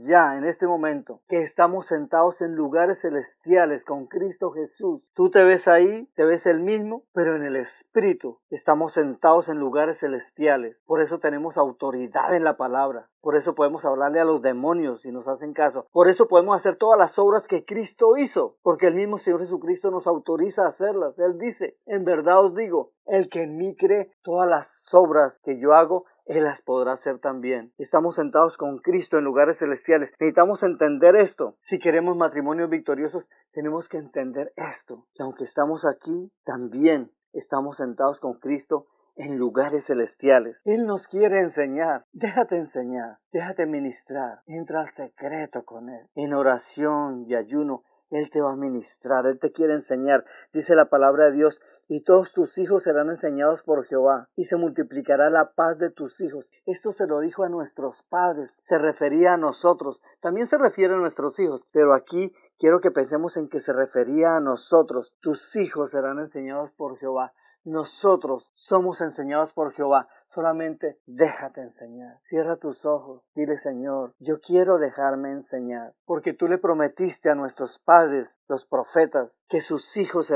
ya en este momento que estamos sentados en lugares celestiales con Cristo Jesús. Tú te ves ahí, te ves el mismo, pero en el Espíritu estamos sentados en lugares celestiales. Por eso tenemos autoridad en la palabra. Por eso podemos hablarle a los demonios si nos hacen caso. Por eso podemos hacer todas las obras que Cristo hizo, porque el mismo Señor Jesucristo nos autoriza a hacerlas. Él dice, en verdad os digo, el que en mí cree, todas las obras que yo hago, Él las podrá hacer también. Estamos sentados con Cristo en lugares celestiales. Necesitamos entender esto. Si queremos matrimonios victoriosos, tenemos que entender esto. Que aunque estamos aquí, también estamos sentados con Cristo en lugares celestiales. Él nos quiere enseñar. Déjate ministrar. Entra al secreto con Él. En oración y ayuno, Él te va a ministrar. Él te quiere enseñar. Dice la palabra de Dios, y todos tus hijos serán enseñados por Jehová, y se multiplicará la paz de tus hijos. Esto se lo dijo a nuestros padres. Se refería a nosotros. También se refiere a nuestros hijos. Pero aquí quiero que pensemos en que se refería a nosotros. Tus hijos serán enseñados por Jehová. Nosotros somos enseñados por Jehová. Solamente déjate enseñar. Cierra tus ojos. Dile, Señor, yo quiero dejarme enseñar. Porque tú le prometiste a nuestros padres, los profetas, que sus hijos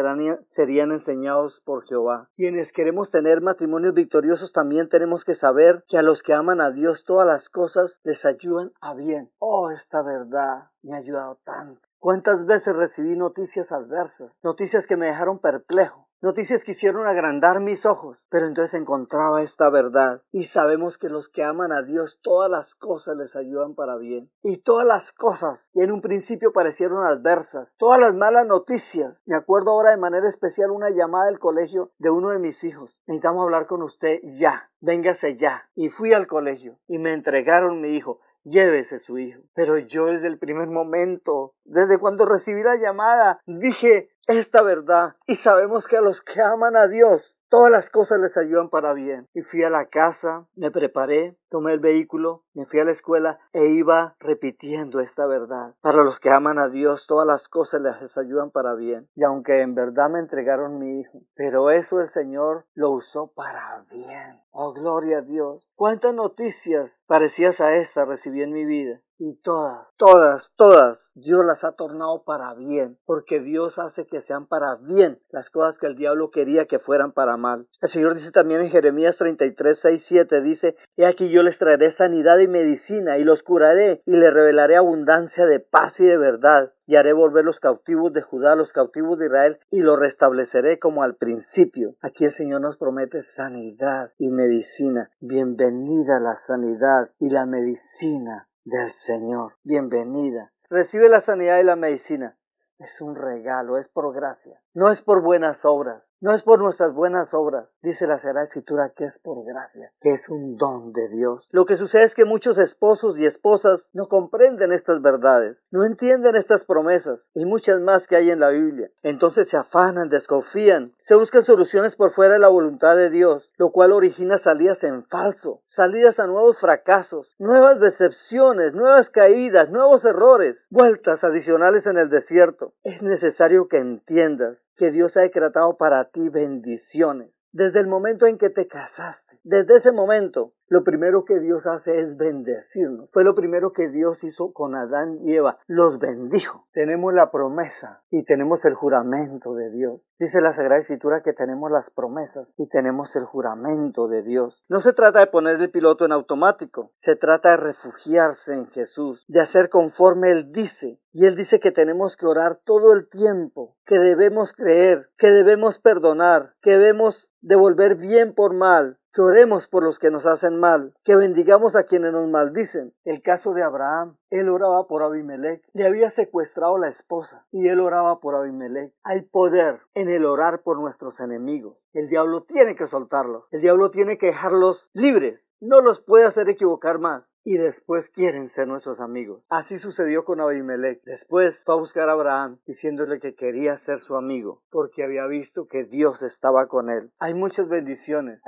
serían enseñados por Jehová. Quienes queremos tener matrimonios victoriosos también tenemos que saber que a los que aman a Dios todas las cosas les ayudan a bien. Oh, esta verdad me ha ayudado tanto. ¿Cuántas veces recibí noticias adversas? Noticias que me dejaron perplejo. Noticias que hicieron agrandar mis ojos, pero entonces encontraba esta verdad. Y sabemos que los que aman a Dios, todas las cosas les ayudan para bien. Y todas las cosas que en un principio parecieron adversas, todas las malas noticias. Me acuerdo ahora de manera especial una llamada del colegio de uno de mis hijos. Necesitamos hablar con usted ya, véngase ya. Y fui al colegio y me entregaron mi hijo. Llévese su hijo. Pero yo desde el primer momento, desde cuando recibí la llamada, dije esta verdad. Y sabemos que a los que aman a Dios, todas las cosas les ayudan para bien. Y fui a la casa, me preparé, tomé el vehículo, me fui a la escuela e iba repitiendo esta verdad. Para los que aman a Dios, todas las cosas les ayudan para bien. Y aunque en verdad me entregaron mi hijo, pero eso el Señor lo usó para bien. Oh, gloria a Dios. ¿Cuántas noticias parecidas a esta recibí en mi vida? Y todas, Dios las ha tornado para bien, porque Dios hace que sean para bien las cosas que el diablo quería que fueran para mal. El Señor dice también en Jeremías 33, 6, 7, dice, he aquí yo les traeré sanidad y medicina, y los curaré, y les revelaré abundancia de paz y de verdad, y haré volver los cautivos de Judá, los cautivos de Israel, y los restableceré como al principio. Aquí el Señor nos promete sanidad y medicina. Bienvenida la sanidad y la medicina del Señor. Bienvenida. Recibe la sanidad y la medicina. Es un regalo, es por gracia. No es por buenas obras. No es por nuestras buenas obras. Dice la Sagrada Escritura que es por gracia, que es un don de Dios. Lo que sucede es que muchos esposos y esposas no comprenden estas verdades, no entienden estas promesas y muchas más que hay en la Biblia. Entonces se afanan, desconfían, se buscan soluciones por fuera de la voluntad de Dios, lo cual origina salidas en falso, salidas a nuevos fracasos, nuevas decepciones, nuevas caídas, nuevos errores, vueltas adicionales en el desierto. Es necesario que entiendas que Dios ha decretado para ti bendiciones. Desde el momento en que te casaste, desde ese momento, lo primero que Dios hace es bendecirnos. Fue lo primero que Dios hizo con Adán y Eva. Los bendijo. Tenemos la promesa y tenemos el juramento de Dios. Dice la Sagrada Escritura que tenemos las promesas y tenemos el juramento de Dios. No se trata de poner el piloto en automático. Se trata de refugiarse en Jesús, de hacer conforme Él dice. Y Él dice que tenemos que orar todo el tiempo, que debemos creer, que debemos perdonar, que debemos devolver bien por mal, que oremos por los que nos hacen mal, que bendigamos a quienes nos maldicen. El caso de Abraham, él oraba por Abimelech, le había secuestrado la esposa y él oraba por Abimelech. Hay poder en el orar por nuestros enemigos. El diablo tiene que soltarlos, el diablo tiene que dejarlos libres. No los puede hacer equivocar más. y después quieren ser nuestros amigos. Así sucedió con Abimelech. Después fue a buscar a Abraham diciéndole que quería ser su amigo porque había visto que Dios estaba con él. Hay muchas bendiciones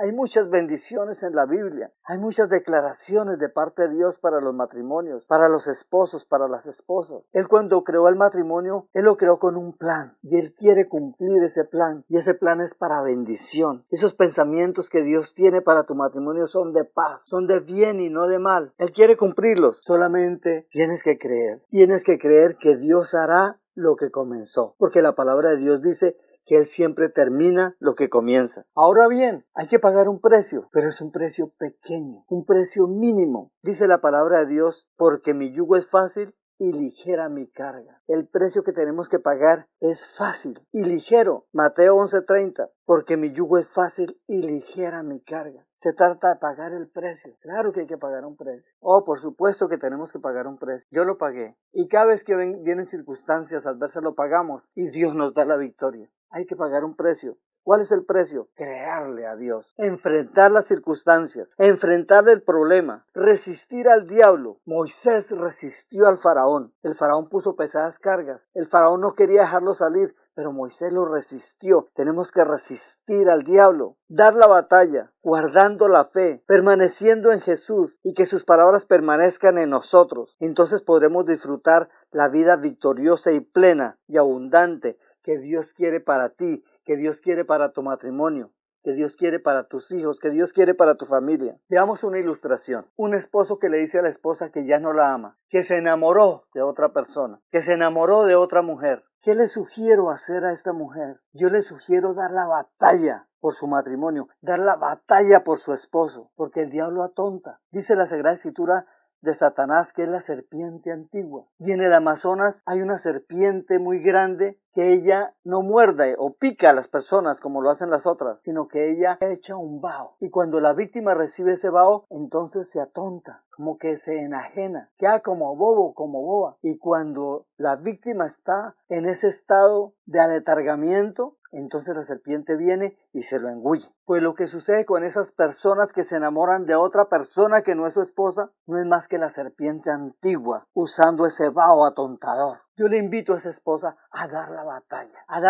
en la Biblia. Hay muchas declaraciones de parte de Dios para los matrimonios, para los esposos, para las esposas. Él cuando creó el matrimonio, Él lo creó con un plan y Él quiere cumplir ese plan y ese plan es para bendición. Esos pensamientos que Dios tiene para tu matrimonio son de paz, son de bien y no de mal. Él quiere cumplirlos. Solamente tienes que creer que Dios hará lo que comenzó, porque la palabra de Dios dice que Él siempre termina lo que comienza. Ahora bien, hay que pagar un precio, pero es un precio pequeño, un precio mínimo. Dice la palabra de Dios, porque mi yugo es fácil y ligera mi carga. El precio que tenemos que pagar es fácil y ligero. Mateo 11:30, porque mi yugo es fácil y ligera mi carga. Se trata de pagar el precio. Claro que hay que pagar un precio. Oh, por supuesto que tenemos que pagar un precio. Yo lo pagué. Y cada vez que vienen circunstancias adversas lo pagamos y Dios nos da la victoria. Hay que pagar un precio. ¿Cuál es el precio? Creerle a Dios, enfrentar las circunstancias, enfrentar el problema, resistir al diablo. Moisés resistió al faraón. El faraón puso pesadas cargas. El faraón no quería dejarlo salir, pero Moisés lo resistió. Tenemos que resistir al diablo, dar la batalla, guardando la fe, permaneciendo en Jesús y que sus palabras permanezcan en nosotros. Entonces podremos disfrutar la vida victoriosa y plena y abundante que Dios quiere para ti, que Dios quiere para tu matrimonio, que Dios quiere para tus hijos, que Dios quiere para tu familia. Veamos una ilustración. Un esposo que le dice a la esposa que ya no la ama, que se enamoró de otra persona, que se enamoró de otra mujer. ¿Qué le sugiero hacer a esta mujer? Yo le sugiero dar la batalla por su matrimonio, dar la batalla por su esposo, porque el diablo atonta. Dice la Sagrada Escritura de Satanás, que es la serpiente antigua. Y en el Amazonas hay una serpiente muy grande que ella no muerde o pica a las personas como lo hacen las otras, sino que ella echa un vaho. Y cuando la víctima recibe ese vaho, entonces se atonta, como que se enajena, queda como bobo, como boba. Y cuando la víctima está en ese estado de aletargamiento, entonces la serpiente viene y se lo engulle. Pues lo que sucede con esas personas que se enamoran de otra persona que no es su esposa, no es más que la serpiente antigua, usando ese vaho atontador. Yo le invito a esa esposa a dar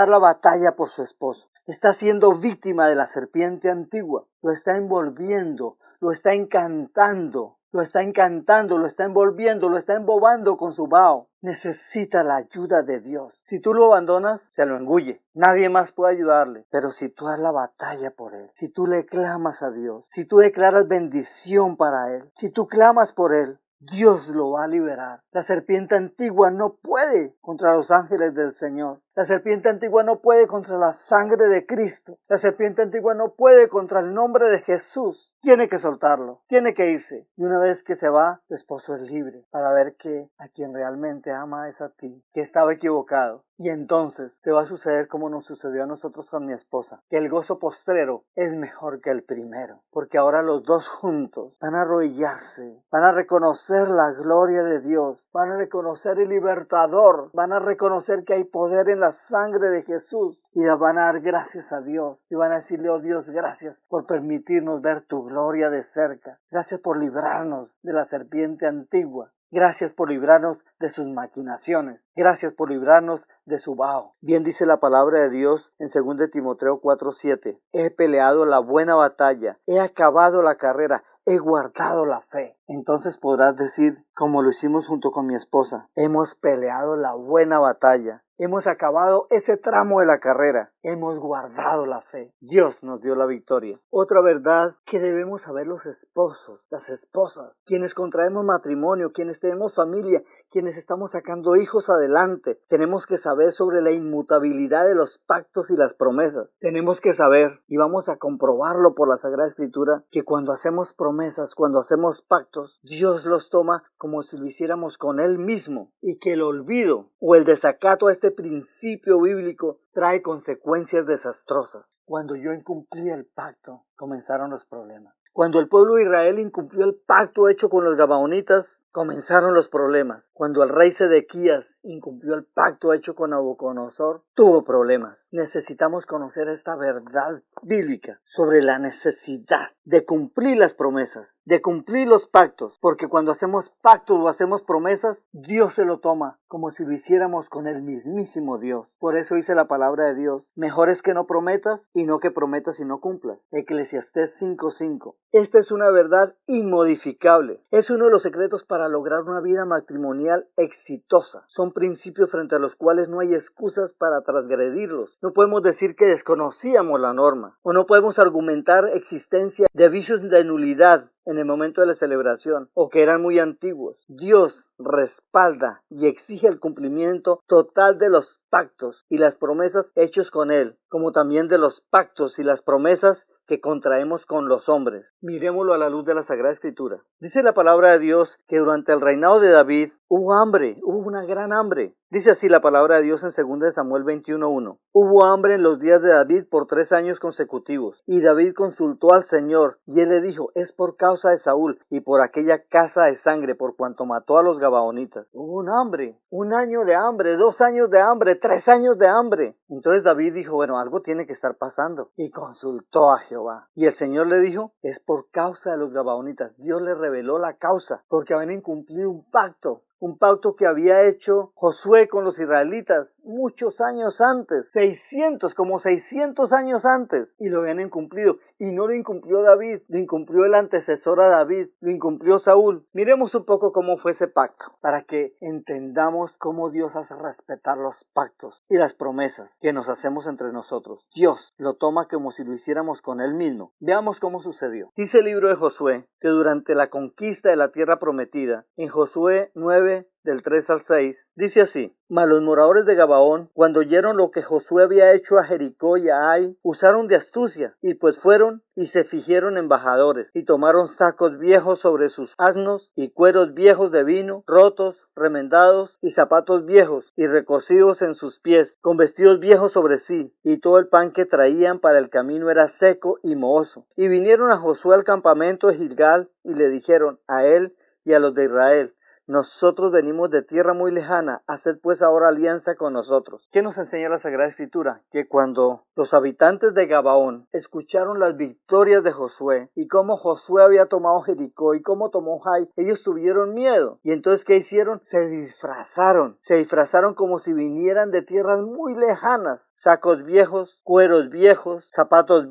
la batalla por su esposo. Está siendo víctima de la serpiente antigua, lo está envolviendo, lo está encantando, lo está envolviendo, lo está embobando con su vaho. Necesita la ayuda de Dios. Si tú lo abandonas, se lo engulle. Nadie más puede ayudarle. Pero si tú das la batalla por él, si tú le clamas a Dios, si tú declaras bendición para él, si tú clamas por él, Dios lo va a liberar. La serpiente antigua no puede contra los ángeles del Señor. La serpiente antigua no puede contra la sangre de Cristo. La serpiente antigua no puede contra el nombre de Jesús. Tiene que soltarlo, tiene que irse. Y una vez que se va, tu esposo es libre para ver que a quien realmente ama es a ti, que estaba equivocado. Y entonces te va a suceder como nos sucedió a nosotros con mi esposa, que el gozo postrero es mejor que el primero, porque ahora los dos juntos van a arrodillarse, van a reconocer la gloria de Dios, van a reconocer el libertador, van a reconocer que hay poder en la sangre de Jesús y van a dar gracias a Dios y van a decirle: oh Dios, gracias por permitirnos ver tu gloria de cerca, gracias por librarnos de la serpiente antigua. Gracias por librarnos de sus maquinaciones. Gracias por librarnos de su vaho. Bien dice la palabra de Dios en 2 Timoteo 4:7. He peleado la buena batalla. He acabado la carrera. He guardado la fe. Entonces podrás decir, como lo hicimos junto con mi esposa: hemos peleado la buena batalla. Hemos acabado ese tramo de la carrera. Hemos guardado la fe. Dios nos dio la victoria. Otra verdad que debemos saber los esposos, las esposas, quienes contraemos matrimonio, quienes tenemos familia, quienes estamos sacando hijos adelante. Tenemos que saber sobre la inmutabilidad de los pactos y las promesas. Tenemos que saber, y vamos a comprobarlo por la Sagrada Escritura, que cuando hacemos promesas, cuando hacemos pactos, Dios los toma como si lo hiciéramos con Él mismo, y que el olvido o el desacato a este principio bíblico trae consecuencias desastrosas. Cuando yo incumplí el pacto, comenzaron los problemas. Cuando el pueblo de Israel incumplió el pacto hecho con los gabaonitas, comenzaron los problemas. Cuando el rey Sedequías incumplió el pacto hecho con Nabucodonosor, tuvo problemas. Necesitamos conocer esta verdad bíblica sobre la necesidad de cumplir las promesas, de cumplir los pactos, porque cuando hacemos pactos o hacemos promesas, Dios se lo toma como si lo hiciéramos con el mismísimo Dios. Por eso dice la palabra de Dios: mejor es que no prometas y no que prometas y no cumplas. Eclesiastés 5:5. Esta es una verdad inmodificable. Es uno de los secretos para lograr una vida matrimonial exitosa. Son principios frente a los cuales no hay excusas para transgredirlos. No podemos decir que desconocíamos la norma, o no podemos argumentar existencia de vicios de nulidad en el momento de la celebración, o que eran muy antiguos. Dios respalda y exige el cumplimiento total de los pactos y las promesas hechos con Él, como también de los pactos y las promesas que contraemos con los hombres. Mirémoslo a la luz de la Sagrada Escritura. Dice la palabra de Dios que durante el reinado de David hubo hambre, hubo una gran hambre. Dice así la palabra de Dios en 2 Samuel 21:1. Hubo hambre en los días de David por 3 años consecutivos. Y David consultó al Señor, y él le dijo: es por causa de Saúl y por aquella casa de sangre, por cuanto mató a los gabaonitas. Hubo un hambre, 1 año de hambre, 2 años de hambre, 3 años de hambre. Entonces David dijo: bueno, algo tiene que estar pasando. Y consultó a Jehová. Y el Señor le dijo: es por causa de los gabaonitas. Dios le reveló la causa, porque habían incumplido un pacto que había hecho Josué con los israelitas muchos años antes, 600 años antes, y lo habían incumplido. Y no lo incumplió David, lo incumplió el antecesor a David, lo incumplió Saúl. Miremos un poco cómo fue ese pacto, para que entendamos cómo Dios hace respetar los pactos y las promesas que nos hacemos entre nosotros. Dios lo toma como si lo hiciéramos con Él mismo. Veamos cómo sucedió. Dice el libro de Josué que durante la conquista de la tierra prometida, en Josué 9, del 3 al 6, dice así: mas los moradores de Gabaón, cuando oyeron lo que Josué había hecho a Jericó y a Ai, usaron de astucia, y pues fueron y se fingieron embajadores, y tomaron sacos viejos sobre sus asnos, y cueros viejos de vino, rotos, remendados, y zapatos viejos, y recocidos en sus pies, con vestidos viejos sobre sí, y todo el pan que traían para el camino era seco y mohoso. Y vinieron a Josué al campamento de Gilgal, y le dijeron a él y a los de Israel: nosotros venimos de tierra muy lejana, haced pues ahora alianza con nosotros. ¿Qué nos enseña la Sagrada Escritura? Que cuando los habitantes de Gabaón escucharon las victorias de Josué y cómo Josué había tomado Jericó y cómo tomó Jai, ellos tuvieron miedo. Y entonces, ¿qué hicieron? Se disfrazaron como si vinieran de tierras muy lejanas. Sacos viejos, cueros viejos, zapatos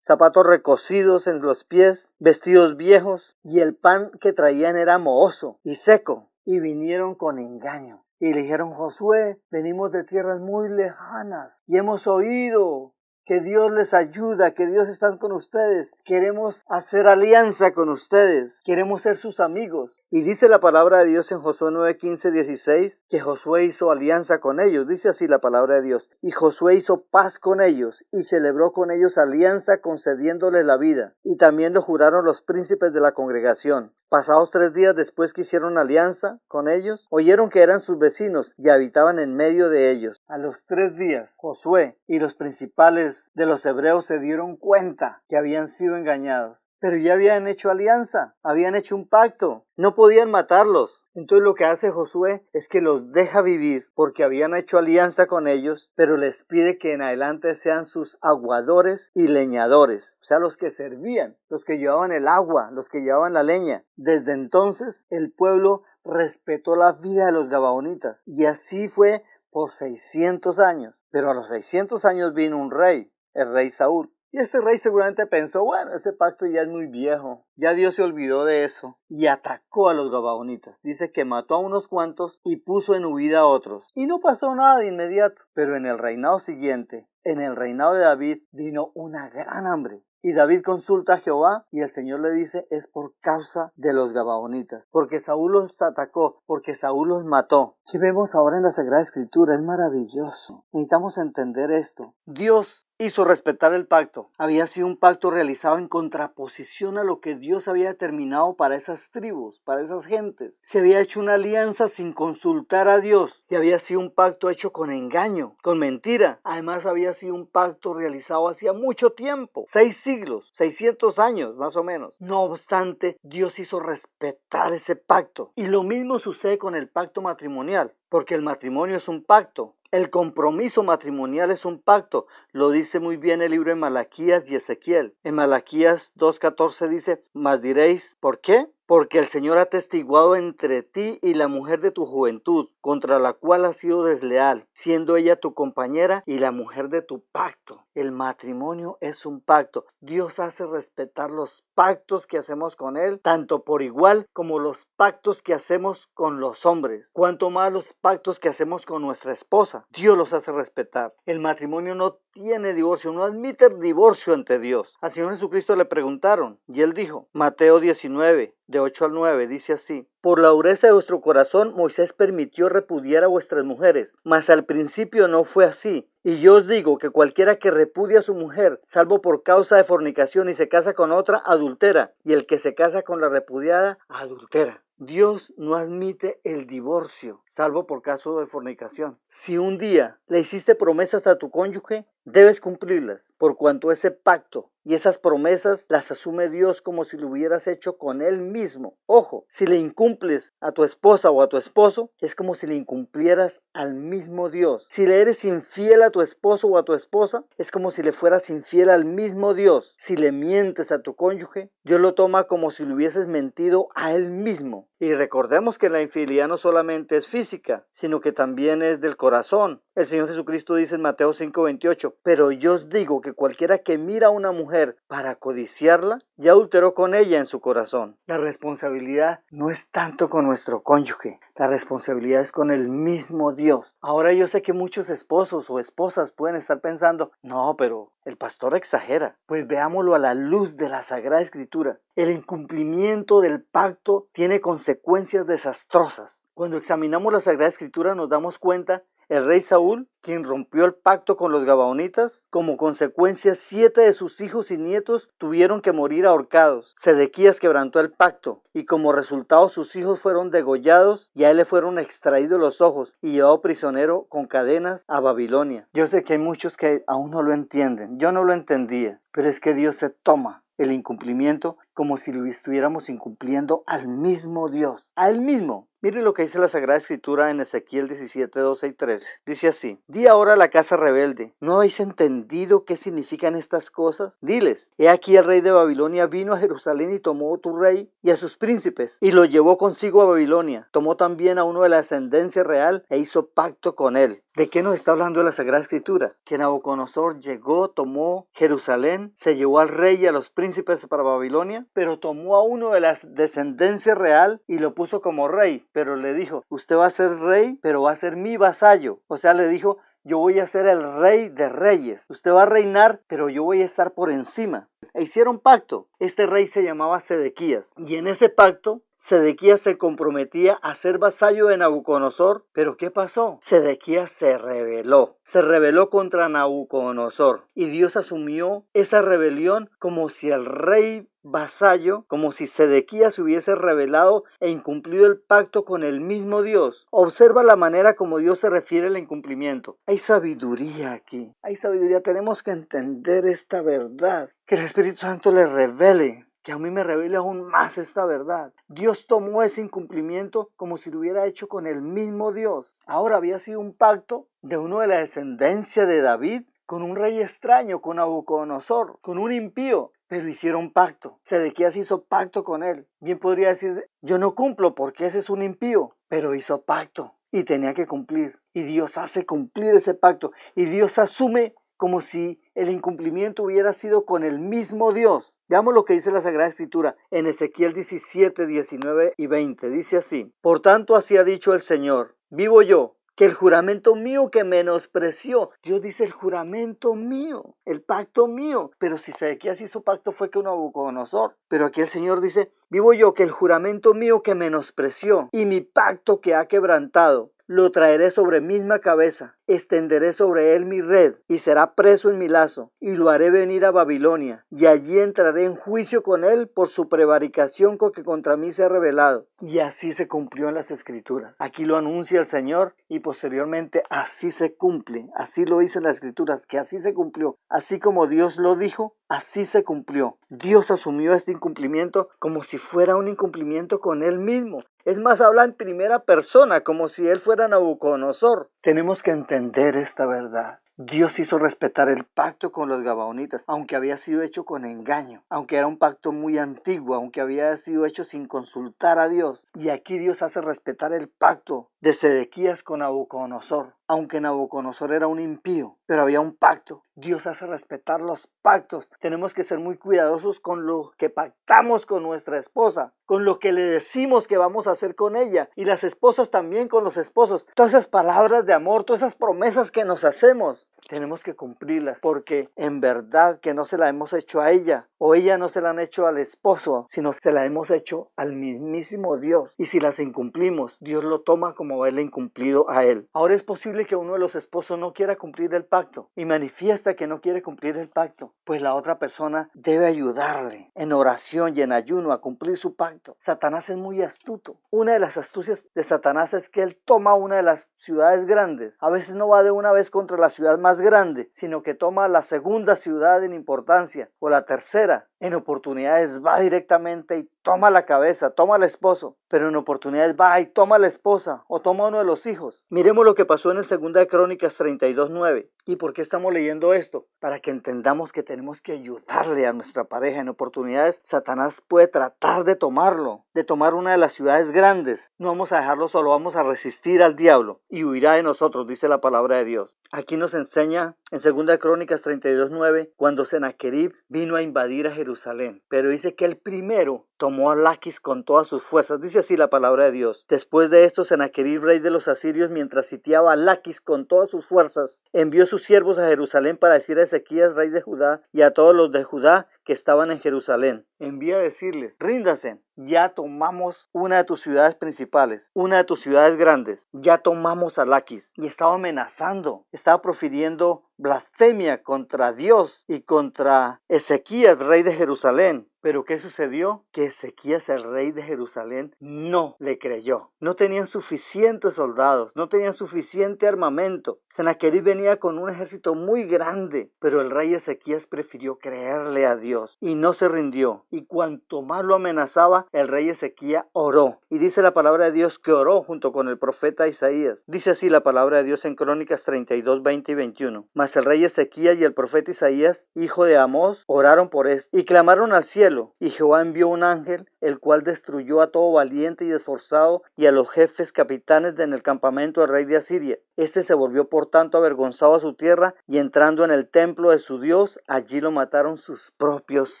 recocidos en los pies, vestidos viejos, y el pan que traían era mohoso y seco. Y vinieron con engaño. Y le dijeron: Josué, venimos de tierras muy lejanas y hemos oído que Dios les ayuda, que Dios está con ustedes. Queremos hacer alianza con ustedes, queremos ser sus amigos. Y dice la palabra de Dios en Josué 9, 15, 16, que Josué hizo alianza con ellos. Dice así la palabra de Dios: y Josué hizo paz con ellos, y celebró con ellos alianza, concediéndoles la vida. Y también lo juraron los príncipes de la congregación. Pasados 3 días después que hicieron alianza con ellos, oyeron que eran sus vecinos y habitaban en medio de ellos. A los 3 días, Josué y los principales de los hebreos se dieron cuenta que habían sido engañados. Pero ya habían hecho alianza, habían hecho un pacto, no podían matarlos. Entonces lo que hace Josué es que los deja vivir porque habían hecho alianza con ellos, pero les pide que en adelante sean sus aguadores y leñadores, o sea, los que servían, los que llevaban el agua, los que llevaban la leña. Desde entonces el pueblo respetó la vida de los gabaonitas y así fue por 600 años. Pero a los 600 años vino un rey, el rey Saúl. Y este rey seguramente pensó: bueno, ese pacto ya es muy viejo, ya Dios se olvidó de eso, y atacó a los gabaonitas. Dice que mató a unos cuantos y puso en huida a otros. Y no pasó nada de inmediato, pero en el reinado siguiente, en el reinado de David, vino una gran hambre. Y David consulta a Jehová y el Señor le dice: es por causa de los gabaonitas, porque Saúl los atacó, porque Saúl los mató. ¿Qué vemos ahora en la Sagrada Escritura? Es maravilloso. Necesitamos entender esto. Dios hizo respetar el pacto. Había sido un pacto realizado en contraposición a lo que Dios Dios había determinado para esas tribus, para esas gentes. Se había hecho una alianza sin consultar a Dios y había sido un pacto hecho con engaño, con mentira. Además había sido un pacto realizado hacía mucho tiempo, 6 siglos, 600 años más o menos. No obstante, Dios hizo respetar ese pacto. Y lo mismo sucede con el pacto matrimonial, porque el matrimonio es un pacto. El compromiso matrimonial es un pacto, lo dice muy bien el libro de Malaquías y Ezequiel. En Malaquías 2:14 dice, mas diréis, ¿por qué? Porque el Señor ha testiguado entre ti y la mujer de tu juventud, contra la cual has sido desleal, siendo ella tu compañera y la mujer de tu pacto. El matrimonio es un pacto. Dios hace respetar los pactos que hacemos con Él, tanto por igual como los pactos que hacemos con los hombres. Cuanto más los pactos que hacemos con nuestra esposa, Dios los hace respetar. El matrimonio no tiene divorcio, no admite el divorcio ante Dios. Al Señor Jesucristo le preguntaron y Él dijo, Mateo 19, de 8 al 9, dice así, por la dureza de vuestro corazón Moisés permitió repudiar a vuestras mujeres, mas al principio no fue así. Y yo os digo que cualquiera que repudia a su mujer, salvo por causa de fornicación y se casa con otra, adultera, y el que se casa con la repudiada, adultera. Dios no admite el divorcio, salvo por caso de fornicación. Si un día le hiciste promesas a tu cónyuge, debes cumplirlas, por cuanto ese pacto y esas promesas las asume Dios como si lo hubieras hecho con Él mismo. Ojo, si le incumples a tu esposa o a tu esposo, es como si le incumplieras al mismo Dios. Si le eres infiel a tu esposo o a tu esposa, es como si le fueras infiel al mismo Dios. Si le mientes a tu cónyuge, Dios lo toma como si le hubieses mentido a Él mismo. Y recordemos que la infidelidad no solamente es física, sino que también es del corazón. El Señor Jesucristo dice en Mateo 5:28, pero yo os digo que cualquiera que mira a una mujer para codiciarla, ya adulteró con ella en su corazón. La responsabilidad no es tanto con nuestro cónyuge, la responsabilidad es con el mismo Dios. Ahora yo sé que muchos esposos o esposas pueden estar pensando, no, pero el pastor exagera. Pues veámoslo a la luz de la Sagrada Escritura. El incumplimiento del pacto tiene consecuencias desastrosas. Cuando examinamos la Sagrada Escritura nos damos cuenta el rey Saúl, quien rompió el pacto con los gabaonitas, como consecuencia 7 de sus hijos y nietos tuvieron que morir ahorcados. Sedequías quebrantó el pacto y como resultado sus hijos fueron degollados y a él le fueron extraídos los ojos y llevado prisionero con cadenas a Babilonia. Yo sé que hay muchos que aún no lo entienden, yo no lo entendía, pero es que Dios se toma el incumplimiento como si lo estuviéramos incumpliendo al mismo Dios, a Él mismo. Mire lo que dice la Sagrada Escritura en Ezequiel 17, 12 y 13. Dice así, di ahora a la casa rebelde, ¿no habéis entendido qué significan estas cosas? Diles, he aquí el rey de Babilonia vino a Jerusalén y tomó tu rey y a sus príncipes, y lo llevó consigo a Babilonia. Tomó también a uno de la ascendencia real e hizo pacto con él. ¿De qué nos está hablando la Sagrada Escritura? Que Nabucodonosor llegó, tomó Jerusalén, se llevó al rey y a los príncipes para Babilonia, pero tomó a uno de la descendencia real y lo puso como rey, pero le dijo, usted va a ser rey, pero va a ser mi vasallo. O sea, le dijo, yo voy a ser el rey de reyes. Usted va a reinar, pero yo voy a estar por encima. E hicieron pacto. Este rey se llamaba Sedequías. Y en ese pacto, Sedequías se comprometía a ser vasallo de Nabucodonosor. ¿Pero qué pasó? Sedequías se rebeló contra Nabucodonosor. Y Dios asumió esa rebelión como si el rey vasallo, como si Sedequías hubiese rebelado e incumplido el pacto con el mismo Dios. Observa la manera como Dios se refiere al incumplimiento. Hay sabiduría aquí, hay sabiduría. Tenemos que entender esta verdad, que el Espíritu Santo le revele, que a mí me revele aún más esta verdad. Dios tomó ese incumplimiento como si lo hubiera hecho con el mismo Dios. Ahora había sido un pacto de uno de la descendencia de David con un rey extraño, con Nabucodonosor, con un impío, pero hicieron pacto. Sedequías hizo pacto con él. Bien podría decir, yo no cumplo porque ese es un impío, pero hizo pacto y tenía que cumplir. Y Dios hace cumplir ese pacto y Dios asume como si el incumplimiento hubiera sido con el mismo Dios. Veamos lo que dice la Sagrada Escritura en Ezequiel 17, 19 y 20. Dice así, por tanto así ha dicho el Señor, vivo yo, que el juramento mío que menospreció, Dios dice el juramento mío, el pacto mío, pero si Sedequías hizo pacto fue con Nabucodonosor, pero aquí el Señor dice, vivo yo que el juramento mío que menospreció y mi pacto que ha quebrantado, lo traeré sobre misma cabeza, extenderé sobre él mi red, y será preso en mi lazo, y lo haré venir a Babilonia, y allí entraré en juicio con él por su prevaricación con que contra mí se ha rebelado. Y así se cumplió en las Escrituras. Aquí lo anuncia el Señor, y posteriormente así se cumple, así lo dice en las Escrituras, que así se cumplió, así como Dios lo dijo, así se cumplió. Dios asumió este incumplimiento como si fuera un incumplimiento con Él mismo. Es más, habla en primera persona, como si Él fuera Nabucodonosor. Tenemos que entender esta verdad. Dios hizo respetar el pacto con los gabaonitas, aunque había sido hecho con engaño, aunque era un pacto muy antiguo, aunque había sido hecho sin consultar a Dios. Y aquí Dios hace respetar el pacto de Sedequías con Nabucodonosor, aunque Nabucodonosor era un impío, pero había un pacto. Dios hace respetar los pactos. Tenemos que ser muy cuidadosos con lo que pactamos con nuestra esposa, con lo que le decimos que vamos a hacer con ella, y las esposas también con los esposos. Todas esas palabras de amor, todas esas promesas que nos hacemos, tenemos que cumplirlas, porque en verdad que no se la hemos hecho a ella, o ella no se la han hecho al esposo, sino se la hemos hecho al mismísimo Dios. Y si las incumplimos, Dios lo toma como haberle incumplido a él. Ahora es posible que uno de los esposos no quiera cumplir el pacto y manifiesta que no quiere cumplir el pacto, pues la otra persona debe ayudarle en oración y en ayuno a cumplir su pacto. Satanás es muy astuto. Una de las astucias de Satanás es que él toma una de las ciudades grandes. A veces no va de una vez contra la ciudad más grande, sino que toma la segunda ciudad en importancia, o la tercera. En oportunidades va directamente y toma la cabeza, toma al esposo, pero en oportunidades va y toma a la esposa o toma a uno de los hijos. Miremos lo que pasó en el 2 de Crónicas 32:9. ¿Y por qué estamos leyendo esto? Para que entendamos que tenemos que ayudarle a nuestra pareja. En oportunidades, Satanás puede tratar de tomarlo, de tomar una de las ciudades grandes. No vamos a dejarlo solo, vamos a resistir al diablo y huirá de nosotros, dice la palabra de Dios. Aquí nos enseña en 2 de Crónicas 32:9, cuando Sennacherib vino a invadir a Jerusalén. Pero dice que el primero tomó a Laquis con todas sus fuerzas. Dice así la palabra de Dios. Después de esto, Sennacherib, rey de los asirios, mientras sitiaba a Laquis con todas sus fuerzas, envió sus siervos a Jerusalén para decir a Ezequías, rey de Judá, y a todos los de Judá que estaban en Jerusalén. Envía a decirles: ríndanse, ya tomamos una de tus ciudades principales, una de tus ciudades grandes, ya tomamos a Laquis. Y estaba amenazando, estaba profiriendo blasfemia contra Dios y contra Ezequías, rey de Jerusalén. Pero ¿qué sucedió? Que Ezequías, el rey de Jerusalén, no le creyó. No tenían suficientes soldados, no tenían suficiente armamento. Sennacherib venía con un ejército muy grande, pero el rey Ezequías prefirió creerle a Dios y no se rindió. Y cuanto más lo amenazaba, el rey Ezequías oró. Y dice la palabra de Dios que oró junto con el profeta Isaías. Dice así la palabra de Dios en Crónicas 32, 20 y 21. Mas el rey Ezequías y el profeta Isaías, hijo de Amós, oraron por esto y clamaron al cielo. Y Jehová envió un ángel, el cual destruyó a todo valiente y esforzado y a los jefes capitanes en el campamento del rey de Asiria. Este se volvió por tanto avergonzado a su tierra, y entrando en el templo de su Dios, allí lo mataron sus propios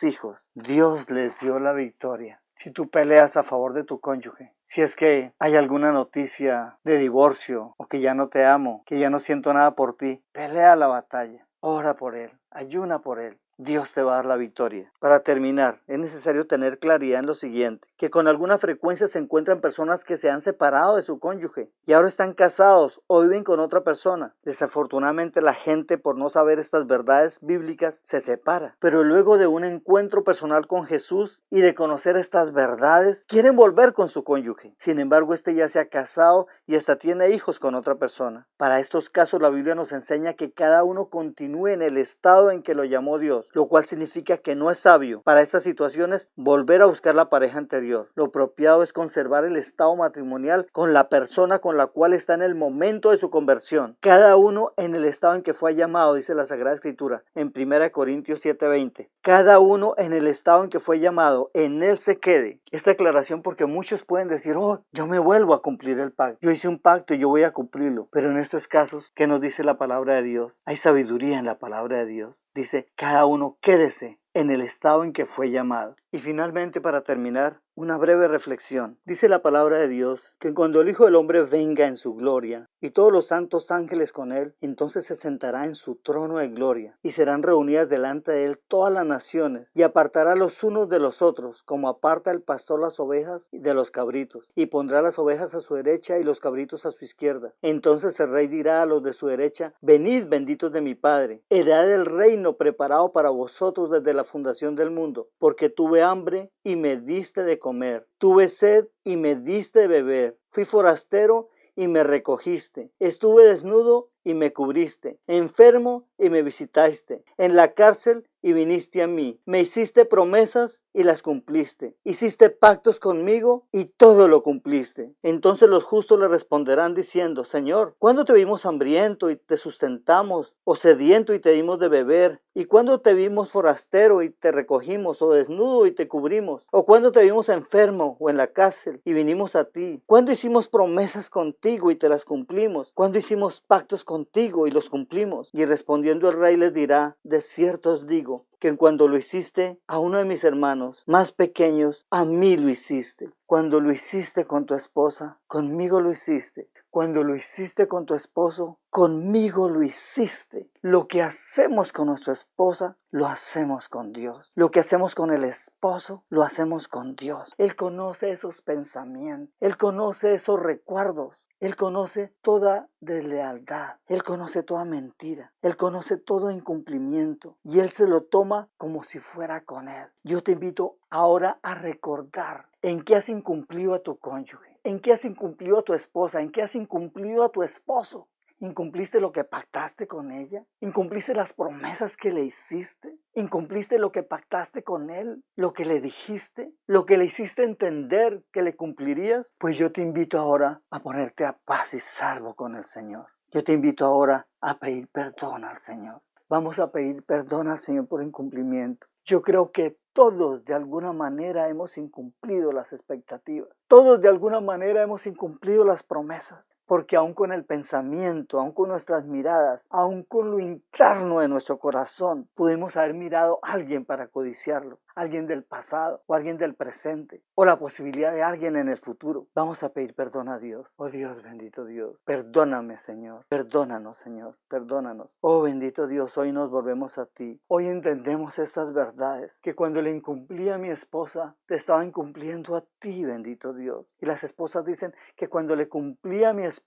hijos. Dios les dio la victoria. Si tú peleas a favor de tu cónyuge, si es que hay alguna noticia de divorcio, o que ya no te amo, que ya no siento nada por ti, pelea la batalla, ora por él, ayuna por él. Dios te va a dar la victoria. Para terminar, es necesario tener claridad en lo siguiente, que con alguna frecuencia se encuentran personas que se han separado de su cónyuge y ahora están casados o viven con otra persona. Desafortunadamente la gente, por no saber estas verdades bíblicas, se separa. Pero luego de un encuentro personal con Jesús y de conocer estas verdades, quieren volver con su cónyuge. Sin embargo, este ya se ha casado y hasta tiene hijos con otra persona. Para estos casos la Biblia nos enseña que cada uno continúe en el estado en que lo llamó Dios, lo cual significa que no es sabio para estas situaciones volver a buscar la pareja anterior. Lo apropiado es conservar el estado matrimonial con la persona con la cual está en el momento de su conversión. Cada uno en el estado en que fue llamado, dice la Sagrada Escritura en 1 Corintios 7:20. Cada uno en el estado en que fue llamado, en él se quede. Esta aclaración porque muchos pueden decir: oh, yo me vuelvo a cumplir el pacto. Yo hice un pacto y yo voy a cumplirlo. Pero en estos casos, ¿qué nos dice la palabra de Dios? Hay sabiduría en la palabra de Dios. Dice: cada uno quédese en el estado en que fue llamado. Y finalmente, para terminar, una breve reflexión. Dice la palabra de Dios que cuando el Hijo del Hombre venga en su gloria y todos los santos ángeles con él, entonces se sentará en su trono de gloria y serán reunidas delante de él todas las naciones y apartará los unos de los otros, como aparta el pastor las ovejas de los cabritos, y pondrá las ovejas a su derecha y los cabritos a su izquierda. Entonces el rey dirá a los de su derecha: venid, benditos de mi Padre, heredad del reino preparado para vosotros desde la fundación del mundo, porque tuve hambre y me diste de comer, tuve sed y me diste de beber, fui forastero y me recogiste, estuve desnudo y me cubriste, enfermo y me visitaste, en la cárcel y viniste a mí, me hiciste promesas y las cumpliste, hiciste pactos conmigo y todo lo cumpliste. Entonces los justos le responderán diciendo: Señor, ¿cuándo te vimos hambriento y te sustentamos, o sediento y te dimos de beber? ¿Y cuándo te vimos forastero y te recogimos, o desnudo y te cubrimos? ¿O cuándo te vimos enfermo o en la cárcel y vinimos a ti? ¿Cuándo hicimos promesas contigo y te las cumplimos? ¿Cuándo hicimos pactos contigo y los cumplimos? Y respondiendo el rey les dirá: de cierto os digo, que cuando lo hiciste a uno de mis hermanos más pequeños, a mí lo hiciste. Cuando lo hiciste con tu esposa, conmigo lo hiciste. Cuando lo hiciste con tu esposo, conmigo lo hiciste. Lo que hacemos con nuestra esposa, lo hacemos con Dios. Lo que hacemos con el esposo, lo hacemos con Dios. Él conoce esos pensamientos. Él conoce esos recuerdos. Él conoce toda deslealtad. Él conoce toda mentira. Él conoce todo incumplimiento. Y Él se lo toma como si fuera con Él. Yo te invito ahora a recordar en qué has incumplido a tu cónyuge, en qué has incumplido a tu esposa, en qué has incumplido a tu esposo. ¿Incumpliste lo que pactaste con ella? ¿Incumpliste las promesas que le hiciste? ¿Incumpliste lo que pactaste con él? ¿Lo que le dijiste? ¿Lo que le hiciste entender que le cumplirías? Pues yo te invito ahora a ponerte a paz y salvo con el Señor. Yo te invito ahora a pedir perdón al Señor. Vamos a pedir perdón al Señor por incumplimiento. Yo creo que todos de alguna manera hemos incumplido las expectativas. Todos de alguna manera hemos incumplido las promesas. Porque aún con el pensamiento, aún con nuestras miradas, aún con lo interno de nuestro corazón, pudimos haber mirado a alguien para codiciarlo, alguien del pasado o alguien del presente, o la posibilidad de alguien en el futuro. Vamos a pedir perdón a Dios. Oh Dios, bendito Dios, perdóname, Señor, perdónanos, Señor, perdónanos. Oh bendito Dios, hoy nos volvemos a ti. Hoy entendemos estas verdades, que cuando le incumplí a mi esposa, te estaba incumpliendo a ti, bendito Dios. Y las esposas dicen que cuando le cumplí a mi esposo,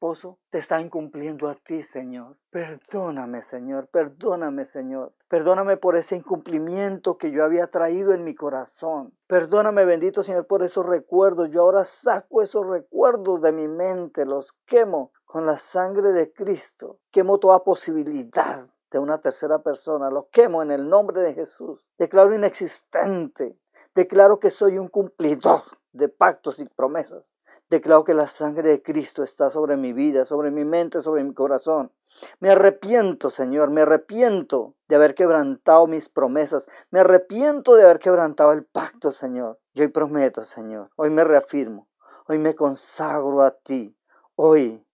te está incumpliendo a ti, Señor. Perdóname, Señor, perdóname, Señor. Perdóname por ese incumplimiento que yo había traído en mi corazón. Perdóname, bendito Señor, por esos recuerdos. Yo ahora saco esos recuerdos de mi mente, los quemo con la sangre de Cristo. Quemo toda posibilidad de una tercera persona. Lo quemo en el nombre de Jesús. Declaro inexistente. Declaro que soy un cumplidor de pactos y promesas. Declaro que la sangre de Cristo está sobre mi vida, sobre mi mente, sobre mi corazón. Me arrepiento, Señor, me arrepiento de haber quebrantado mis promesas. Me arrepiento de haber quebrantado el pacto, Señor. Y hoy prometo, Señor, hoy me reafirmo, hoy me consagro a ti. Hoy,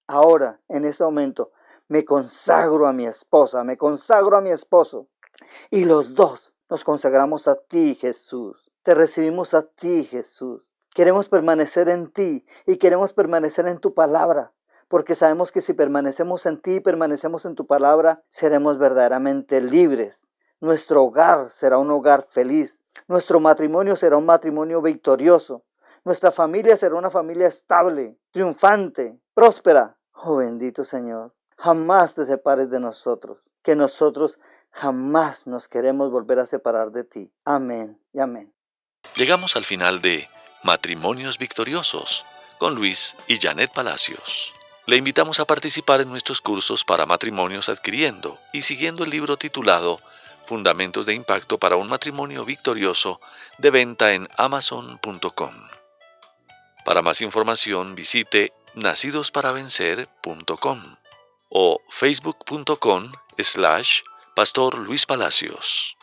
ahora, en este momento, me consagro a mi esposa, me consagro a mi esposo. Y los dos nos consagramos a ti, Jesús. Te recibimos a ti, Jesús. Queremos permanecer en ti y queremos permanecer en tu palabra, porque sabemos que si permanecemos en ti y permanecemos en tu palabra, seremos verdaderamente libres. Nuestro hogar será un hogar feliz. Nuestro matrimonio será un matrimonio victorioso. Nuestra familia será una familia estable, triunfante, próspera. Oh bendito Señor, jamás te separes de nosotros, que nosotros jamás nos queremos volver a separar de ti. Amén y amén. Llegamos al final de Matrimonios Victoriosos con Luis y Janet Palacios. Le invitamos a participar en nuestros cursos para matrimonios adquiriendo y siguiendo el libro titulado Fundamentos de Impacto para un Matrimonio Victorioso, de venta en Amazon.com. Para más información visite nacidosparavencer.com o facebook.com/Pastor Luis Palacios.